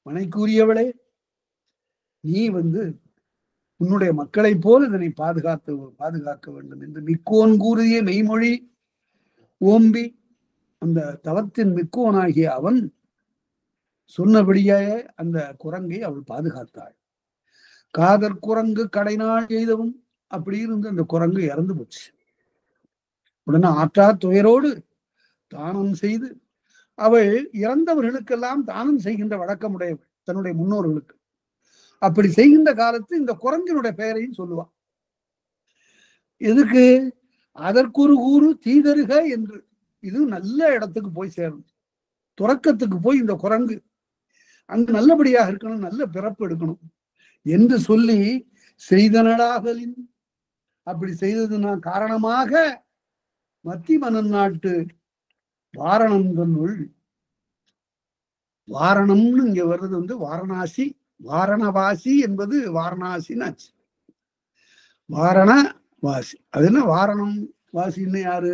மனைக்குரியவளே, நீ வந்து உன்னுடைய மக்களை போல இதனை பாதுகாக்க வேண்டும் என்று மிக்கோன் கூறிய மெய்மொழி ஓம்பி, அந்த தவத்தின் மிக்கோனாகிய அவன் சொன்னபடியே அந்த குரங்கை அவள் பாதுகாத்தாள். காதற் குரங்கு கடைநாள் எய்தவும், அப்படி இருந்து அந்த குரங்கு இறந்து போச்சு. உடனே ஆற்றா துயரோடு தானம் செய்து, அவள் இறந்தவர்களுக்கெல்லாம் தானம் செய்கின்ற வழக்கமுடையவள் தன்னுடைய முன்னோர்களுக்கு. அப்படி செய்கின்ற காலத்து இந்த குரங்கினுடைய பெயரையும் சொல்லுவான். எதுக்கு? அதற்கொரு கூறு தீதருக என்று. இது நல்ல இடத்துக்கு போய் சேரும், துறக்கத்துக்கு போய் இந்த குரங்கு அங்கு நல்லபடியாக இருக்கணும், நல்ல பிறப்பு எடுக்கணும் என்று சொல்லி செய்தனடாகலின், அப்படி செய்ததுனா காரணமாக மத்தி மன்னன் நாட்டு வாரணம் தன்னுள், வாரணம்னு இங்க வர்றது வந்து வாரணாசி, வாரணவாசி என்பது வாரணாசின்னு, வாரணவாசி. அது என்ன வாரணம் வாசின்னு? யாரு?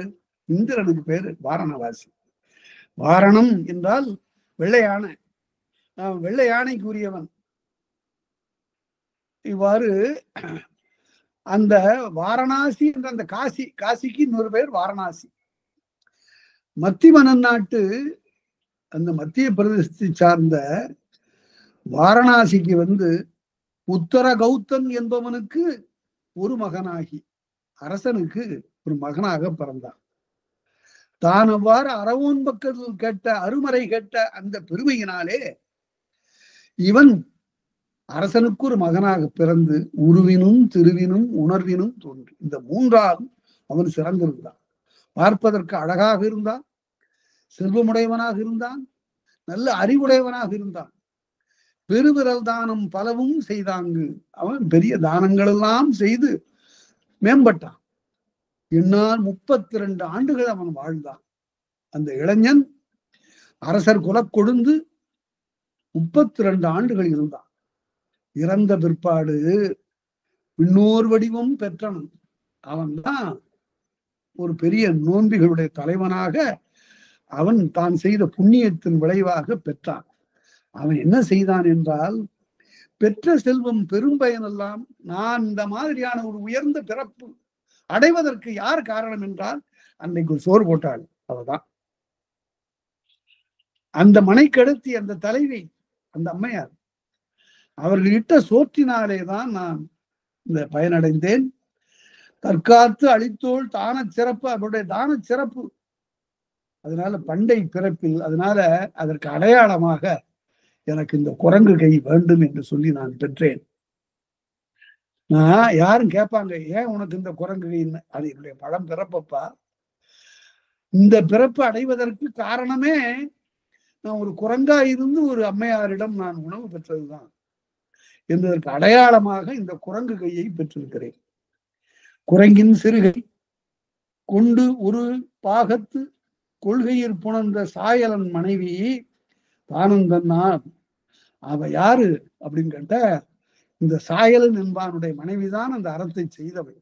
இந்திரனுக்கு பேரு வாரணவாசி. வாரணம் என்றால் வெள்ளை யானை, வெள்ளை யானைக்கு உரியவன். இவ்வாறு அந்த வாரணாசி என்ற அந்த காசிக்கு இன்னொரு பேர் வாரணாசி. மத்திமன்னன் நாட்டு அந்த மத்திய பிரதேசத்தை சார்ந்த வாரணாசிக்கு வந்து உத்தர கௌதம் என்பவனுக்கு ஒரு மகனாகி அரசனுக்கு ஒரு மகனாக பிறந்தான். தான் அவ்வாறு அறவோன் பக்கத்தில் கேட்ட அருமறை கேட்ட அந்த பெருமையினாலே இவன் அரசனுக்கு ஒரு மகனாக பிறந்து உருவினும் திருவினும் உணர்வினும் தோன்றி, இந்த மூன்றாலும் அவன் சிறந்திருந்தான். பார்ப்பதற்கு அழகாக இருந்தான், செல்வமுடையவனாக இருந்தான், நல்ல அறிவுடையவனாக இருந்தான். பெருவிரல் தானம் பலவும் செய்தாங்கு, அவன் பெரிய தானங்கள் எல்லாம் செய்து மேம்பட்டான். என்னால் 32 ஆண்டுகள் அவன் வாழ்ந்தான். அந்த இளைஞன் அரசர் குலக்கொழுந்து 32 ஆண்டுகள் இருந்தான். இறந்த பிற்பாடு இன்னொரு வடிவம் பெற்றவன். அவன் தான் ஒரு பெரிய நோன்பிகளுடைய தலைவனாக அவன் தான் செய்த புண்ணியத்தின் விளைவாக பெற்றான். அவன் என்ன செய்தான் என்றால், பெற்ற செல்வம் பெரும்பயனெல்லாம், நான் இந்த மாதிரியான ஒரு உயர்ந்த பிறப்பு அடைவதற்கு யார் காரணம் என்றால், அன்னைக்கு ஒரு சோறு போட்டாள் அவதான். அந்த மனை கடத்தி அந்த தலைவி, அந்த அம்மையார், அவர்கள் இட்ட சோற்றினாலேதான் நான் இந்த பயனடைந்தேன். தற்காத்து அளித்தோள் தான சிறப்பு, அவருடைய தான சிறப்பு. அதனால பண்டை பிறப்பில், அதனால அதற்கு அடையாளமாக எனக்கு இந்த குரங்கு கை வேண்டும் என்று சொல்லி நான் பெற்றேன். நான் யாரும் கேட்பாங்க, ஏன் உனக்கு இந்த குரங்கு கைன்னு? அது என்னுடைய பழம் பிறப்பப்பா. இந்த பிறப்பு அடைவதற்கு காரணமே நான் ஒரு குரங்கா இருந்து ஒரு அம்மையாரிடம் நான் உணவு பெற்றதுதான் என்பதற்கு அடையாளமாக இந்த குரங்கு கையை பெற்றிருக்கிறேன். குரங்கின் சிறுகை கொண்டு ஒரு பாகத்து கொள்கையில் புணர்ந்த சாயலன் மனைவி தானந்தன்னான். அவ யாரு அப்படின்னு கேட்ட, இந்த சாயலன் என்பானுடைய மனைவிதான் அந்த அறத்தை செய்தவள்.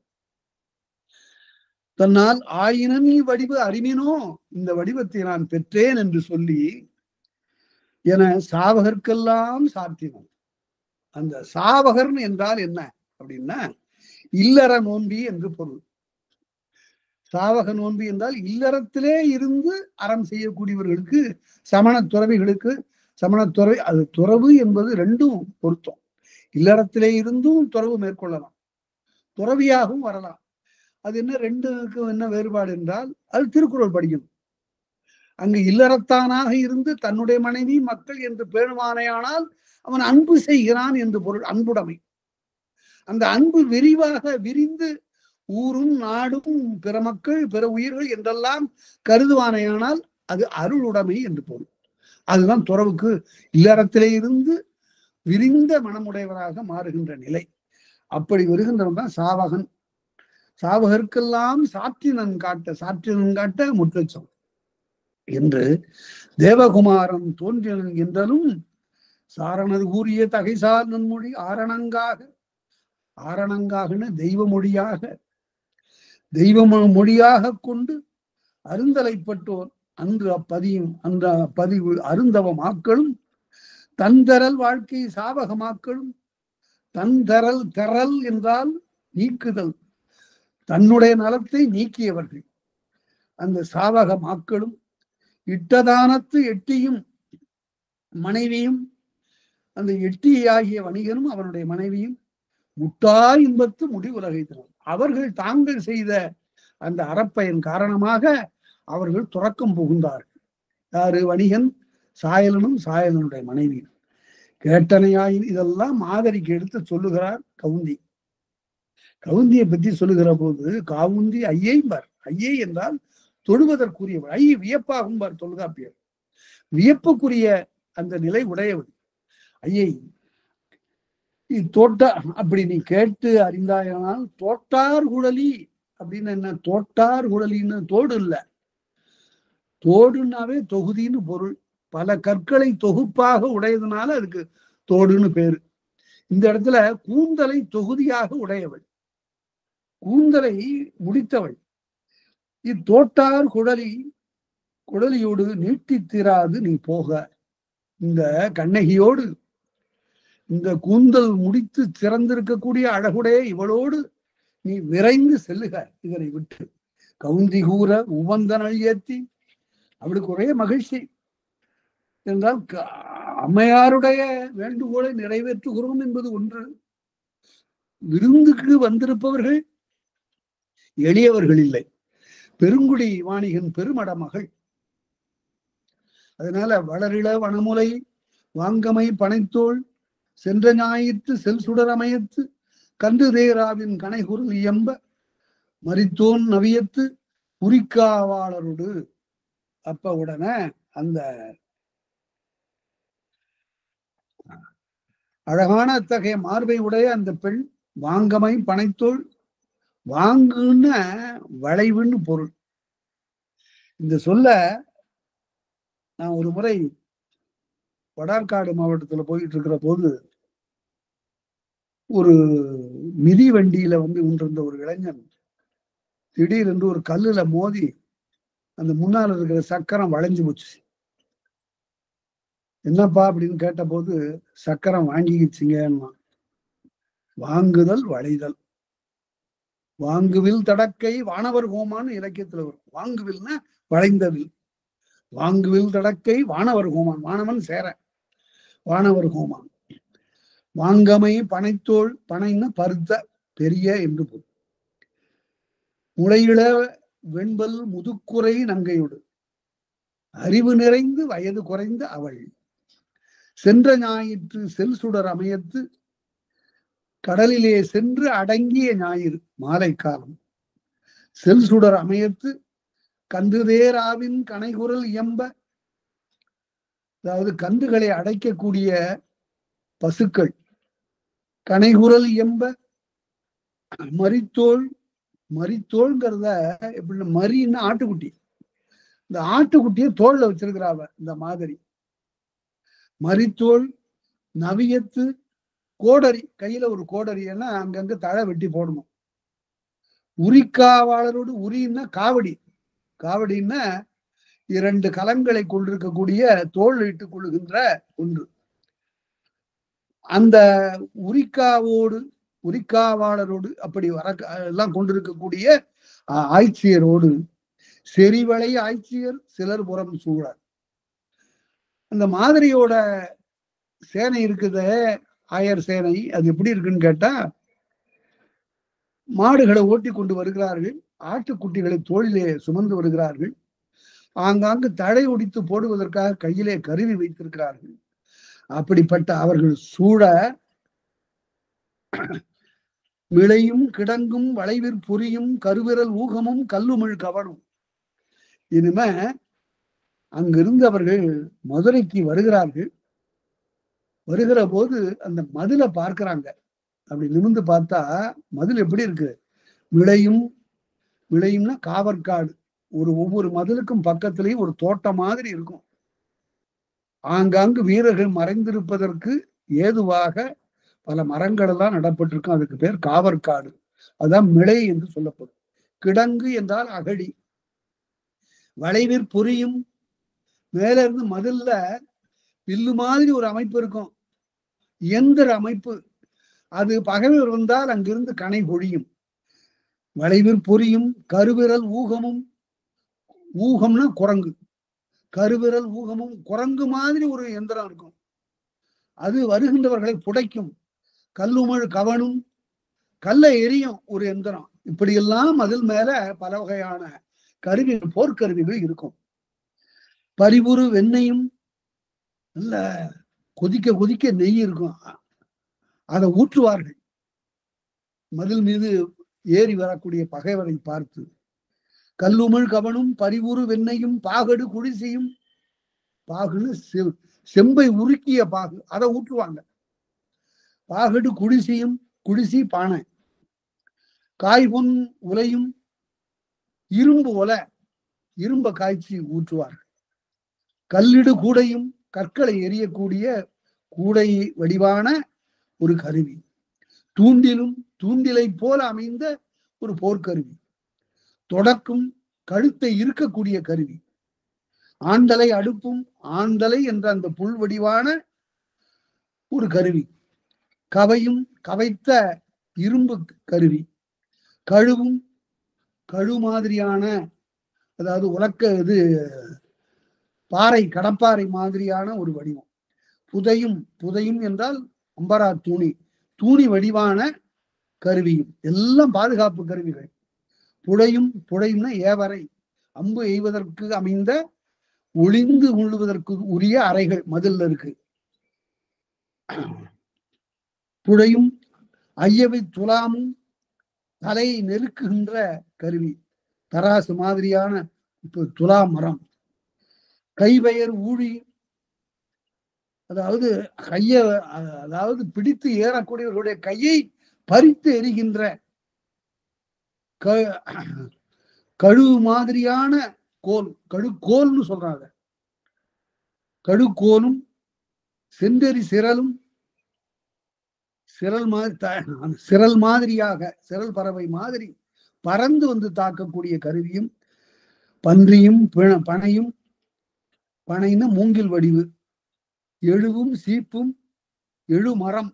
தன்னால் ஆயினும் நீ வடிவு அறிவினோ, இந்த வடிவத்தை நான் பெற்றேன் என்று சொல்லி என சாவகர்க்கெல்லாம் சாத்தினான். அந்த சாவகர் என்றால் என்ன அப்படின்னா, இல்லற நோன்பி என்று பொருள். சாவக நோன்பி என்றால் இல்லறத்திலே இருந்து அறம் செய்யக்கூடியவர்களுக்கு, சமண துறவிகளுக்கு. சமணத்துறவி அது துறவு என்பது ரெண்டும் பொருத்தம். இல்லறத்திலே இருந்தும் துறவு மேற்கொள்ளலாம், துறவியாகவும் வரலாம். அது என்ன ரெண்டுக்கும் என்ன வேறுபாடு என்றால், அது திருக்குறள் படிக்கணும். அங்கு இல்லறத்தானாக இருந்து தன்னுடைய மனைவி மக்கள் என்று பேணுவானேயானால் அவன் அன்பு செய்கிறான் என்று பொருள். அன்புடைமை. அந்த அன்பு விரிவாக விரிந்து ஊரும் நாடும் பிற மக்கள் பிற உயிர்கள் என்றெல்லாம் கருதுவானேயானால் அது அருளுடைமை என்று பொருள். அதுதான் துறவுக்கு இல்லறத்திலே இருந்து விரிந்த மனமுடையவராக மாறுகின்ற நிலை. அப்படி வருகின்றவன் தான் சாவகன். சாவகர்க்கெல்லாம் சாற்றினன் காட்ட முற்றச்சம் என்று தேவகுமாரன் தோன்றினன் என்றலும் சாரணது கூறிய தகைசார் நன்மொழி ஆரணங்காகன தெய்வ மொழியாக மொழியாக கொண்டு அருந்தலைப்பட்டோர் அன்று அப்பதிவு அருந்தவமாக்களும் தன்தரல் வாழ்க்கை சாவகமாக்களும். தரல் என்றால் நீக்குதல், தன்னுடைய நலத்தை நீக்கியவர்கள் அந்த சாவக மாக்களும். இட்டதானத்து எட்டியும் மனைவியும், அந்த எட்டியாகிய வணிகனும் அவனுடைய மனைவியும் முட்டார் இன்பத்து முடிவுலகைத்தனர். அவர்கள் தாங்கள் செய்த அந்த அறப்பயன் காரணமாக அவர்கள் துறக்கம் புகுந்தார்கள். யாரு? வணிகன், சாயலனும் சாயலனுடைய மனைவி. கேட்டனையாயின் இதெல்லாம் மாதிரிக்கு எடுத்து சொல்லுகிறார் கவுந்தி. கவுந்தியை பற்றி சொல்லுகிற போது காவுந்தி ஐயைம்பார். ஐயை என்றால் தொழுவதற்குரியவர். ஐ வியப்பாகும் பார் தொல்காப்பியர். வியப்புக்குரிய அந்த நிலை உடையவர் ஐயை. தோட்டா அப்படி நீ கேட்டு அறிந்தாயானால் தோட்டார் குழலி அப்படின்னு என்ன? தோட்டார் குழலின்னு தோடு இல்ல, தோடுன்னாவே தொகுதின்னு பொருள். பல கற்களை தொகுப்பாக உடையதுனால அதுக்கு தோடுன்னு பேரு. இந்த இடத்துல கூந்தலை தொகுதியாக உடையவள், கூந்தலை முடித்தவள். இத்தோட்டார் குழலியோடு நீட்டித்திராது நீ போக. இந்த கண்ணகியோடு, இந்த கூந்தல் முடித்து சிறந்திருக்கக்கூடிய அழகுடைய இவளோடு நீ விரைந்து செல்லுக இதனை விட்டு. கவுந்தி கூற உவந்தனல் ஏத்தி. அவளுக்கு ஒரே மகிழ்ச்சி என்றால் அம்மையாருடைய வேண்டுகோளை நிறைவேற்றுகிறோம் என்பது ஒன்று. விருந்துக்கு வந்திருப்பவர்கள் எளியவர்கள் இல்லை, பெருங்குடி வாணிகன் பெருமட மகள். அதனால வளரிள வனமுலை வாங்கமை பனைத்தோள் சென்ற ஞாயிற்று செல் சுடரமயத்து கன்று தேராவின் கனைகுரல் இயம்ப மரித்தோன் நவியத்து உரிக்காவாளரோடு. அப்ப உடனே அந்த அழகான அத்தகைய மார்பை உடைய அந்த பெண் வாங்கமை பனைத்தோள், வாங்குன்னு வளைவுன்னு பொருள். இந்த சொல்ல நான் ஒரு முறை வடார்காடு மாவட்டத்துல போயிட்டு இருக்கிற போது ஒரு மிதி வண்டியில கொண்டிருந்த ஒரு இளைஞன் திடீரென்று ஒரு கல்லுல மோதி அந்த முன்னால இருக்கிற சக்கரம் வளைஞ்சு போச்சு. என்னப்பா அப்படின்னு கேட்ட போது சக்கரம் வாங்கிக்கிச்சிங்கன்னா. வாங்குதல் வளைதல். வாங்குவில் தடக்கை வானவர் கோமான்னு இலக்கியத்துல வரும். வாங்குவில்னா வளைந்தவில். வாங்குவில் தடக்கை வானவர் கோமான், வானவன் சேர வானவர் கோமான். வாங்கமை பனைத்தோள், பனைன்னு பருத்த பெரிய என்று பொருள். முளையிள வெண்பல் முதுக்குறை நங்கையோடு அறிவு நிறைந்து வயது குறைந்த அவள். சென்ற ஞாயிற்று செல் சுடர் அமையத்து கடலிலே சென்று அடங்கிய ஞாயிறு மாலை காலம். செல் சுடர் அமையத்து கந்துதேராவின் கனைகுரல் இயம்ப, அதாவது கந்துகளை அடைக்கக்கூடிய பசுக்கள் கனைகுரல் இயம்ப, மரித்தோள், மரித்தோள்ங்கிறத எப்படி, மரின்னு ஆட்டுக்குட்டி, இந்த ஆட்டுக்குட்டியை தோல்ல வச்சிருக்கிறாவ இந்த மாதிரி. மரித்தோள் நவியத்து கோடரி, கையில ஒரு கோடரி, ஏன்னா அங்கங்க தழை வெட்டி போடணும். உரிக்காவாளரோடு, உரின்னா காவடி, காவடின்னா 2 கலங்களை கொண்டிருக்கக்கூடிய தோல் இட்டுக் கொள்ளுகின்ற ஒன்று. அந்த உரிக்காவோடு, உரிக்காவாளரோடு அப்படி வர எல்லாம் கொண்டிருக்கக்கூடிய ஆய்ச்சியரோடு செறிவளை ஆய்ச்சியர் சிலர் புறம் சூழ. அந்த மாதிரியோட சேனை இருக்குது, ஆயர் சேனை. அது எப்படி இருக்குன்னு கேட்டா, மாடுகளை ஓட்டி கொண்டு வருகிறார்கள், ஆட்டுக்குட்டிகளை தோளிலே சுமந்து வருகிறார்கள், ஆங்காங்கு தழை ஒடித்து போடுவதற்காக கையிலே கருவி வைத்திருக்கிறார்கள். அப்படிப்பட்ட அவர்கள் சூழ விளையும் கிடங்கும் வளைவிற் பொறியும் கருவிரல் ஊகமும் கல்லுமிழ் கவனும். இனிமே அங்கிருந்து அவர்கள் மதுரைக்கு வருகிறார்கள். வருகிற போது அந்த மதிலை பார்க்கிறாங்க. அப்படி நிமிர்ந்து பார்த்தா மதில் எப்படி இருக்கு, விளையும், விளையும்னா காவற்காடு. ஒவ்வொரு மதிலுக்கும் பக்கத்திலேயும் ஒரு தோட்டம் மாதிரி இருக்கும். ஆங்காங்கு வீரர்கள் மறைந்திருப்பதற்கு ஏதுவாக பல மரங்கள் எல்லாம் நடப்பட்டிருக்கும். அதுக்கு பேர் காவற்காடு. அதுதான் மிளை என்று சொல்லப்படும். கிடங்கு என்றால் அகழி. வளைவிற் பொறியும், மேல இருந்து மதில்ல வில்லு மாதிரி ஒரு அமைப்பு இருக்கும், இயந்திர அமைப்பு. அது பகைவர் வந்தால் அங்கிருந்து கனை பொழியும். வளைவிற் பொறியும் கருவிரல் ஊகமும், ஊகம்னா குரங்கு, கருவிரல் ஊகமும் குரங்கு மாதிரி ஒரு எந்திரம் இருக்கும். அது வருகின்றவர்களை புடைக்கும். கல்லுமிழ் கவனும், கல்லை எரியும் ஒரு எந்திரம். இப்படியெல்லாம் அதில் மேல பல வகையான கருவி, போர்க்கருவிகள் இருக்கும். பரிவுறு வெண்ணையும், நல்ல கொதிக்க கொதிக்க நெய் இருக்கும், அதை ஊற்றுவார்கள் மதில் மீது ஏறி வரக்கூடிய பகைவரை பார்த்து. கல்லுமிழ் கவனும் பரிவுறு வெண்ணையும் பாகடு குடிசையும், பாகுன்னு செம்பை உருக்கிய பாகு, அதை ஊற்றுவாங்க. பாகடு குடிசையும், குடிசி பானை, காய்பொன் உலையும், இரும்பு ஒலை, இரும்ப காய்ச்சி ஊற்றுவார்கள். கல்லிடு கூடையும், கற்களை எரியக்கூடிய கூடை வடிவான ஒரு கருவி. தூண்டிலும், தூண்டிலை போல அமைந்த ஒரு போர்க்கருவி. தொடக்கும், கழுத்தை இருக்கக்கூடிய கருவி. ஆண்டலை அடுப்பும், ஆண்டலை என்ற அந்த புல் வடிவான ஒரு கருவி. கவையும், கவைத்த இரும்பு கருவி. கழுவும், கழு மாதிரியான, அதாவது உலக்க இது பாறை, கடப்பாறை மாதிரியான ஒரு வடிவம். புதையும், புதையும் என்றால் அம்பரா தூணி, தூணி வடிவான கருவியும், எல்லாம் பாதுகாப்பு கருவிகள். புழையும், புழையும்னா ஏவரை, அம்பு எய்வதற்கு அமைந்த ஒளிந்து கொள்ளுவதற்கு உரிய அறைகள் மதில் இருக்கு. புழையும், ஐயவை துலாமும், தலை நெருக்குகின்ற கருவி, தராசு மாதிரியான துலா மரம். கைவயர் ஊழி, அதாவது கைய, அதாவது பிடித்து ஏறக்கூடியவர்களுடைய கையை பறித்து எறிகின்ற கழு மாதிரியான கோல், கழுக்கோல்னு சொல்றாங்க. கழுக்கோலும், செந்தெறி சிரலும், சிரல் மாதிரியாக, சிரல் பறவை மாதிரி பறந்து வந்து தாக்கக்கூடிய கருவியும். பன்றியும், பனையும், பனைன்னு மூங்கில் வடிவு. எழுவும் சீப்பும், எழு மரம்,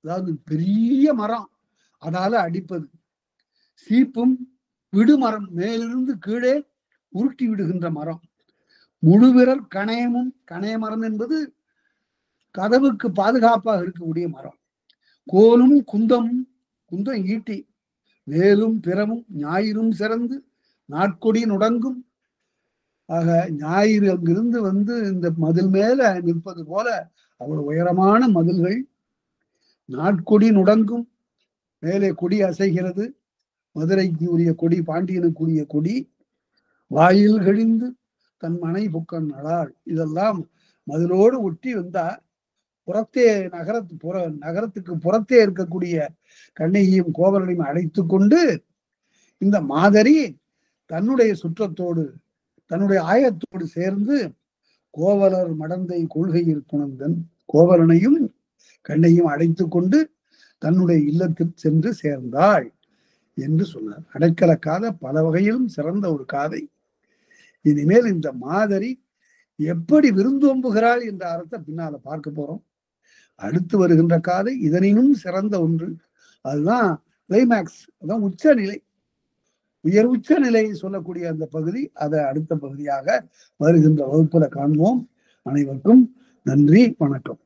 அதாவது பெரிய மரம், அதால அடிப்பது. சீப்பும் விடுமரம், மேலிருந்து கீழே உருட்டி விடுகின்ற மரம். முழுவிரல் கணையமும், கணைய மரம் என்பது கதவுக்கு பாதுகாப்பாக இருக்கக்கூடிய மரம். கோலும் குந்தமும், குந்தம் ஈட்டி. வேலும் பிறவும் ஞாயிறும் சிறந்து நாட்கொடி நுடங்கும். ஆக ஞாயிறு அங்கிருந்து வந்து இந்த மதில் மேல நிற்பது போல அவ்வளவு உயரமான மதில்கள், நாட்கொடி நுடங்கும், மேலே கொடி அசைகிறது, மதுரைக்கு உரிய கொடி, பாண்டியனுக்கு உரிய கொடி, வாயில் கழிந்து தன் மனை புக்கன் நடாள். இதெல்லாம் மதிலோடு ஒட்டி வந்தா புறத்தே நகரத்துக்கு புறத்தே இருக்கக்கூடிய கண்ணகியும் கோவலனையும் அழைத்து கொண்டு இந்த மாதரி தன்னுடைய சுற்றத்தோடு தன்னுடைய ஆயத்தோடு சேர்ந்து கோவலர் மடந்தை கொள்கையில் புணர்ந்தன் கோவலனையும் கண்ணையும் அழைத்து கொண்டு தன்னுடைய இல்லத்தில் சென்று சேர்ந்தாள் என்று சொன்னார். அடைக்கல காதை பல வகையிலும் சிறந்த ஒரு காதை. இனிமேல் இந்த மாதரி எப்படி விருந்தோம்புகிறாள் என்ற அர்த்தத்தை பின்னால பார்க்க போறோம். அடுத்து வருகின்ற காதை இதனினும் சிறந்த ஒன்று. அதுதான் கிளைமேக்ஸ், அதான் உச்சநிலை, உயர் உச்ச நிலையை சொல்லக்கூடிய அந்த பகுதி. அதை அடுத்த பகுதியாக வருகின்ற வகுப்புல காண்போம். அனைவருக்கும் நன்றி, வணக்கம்.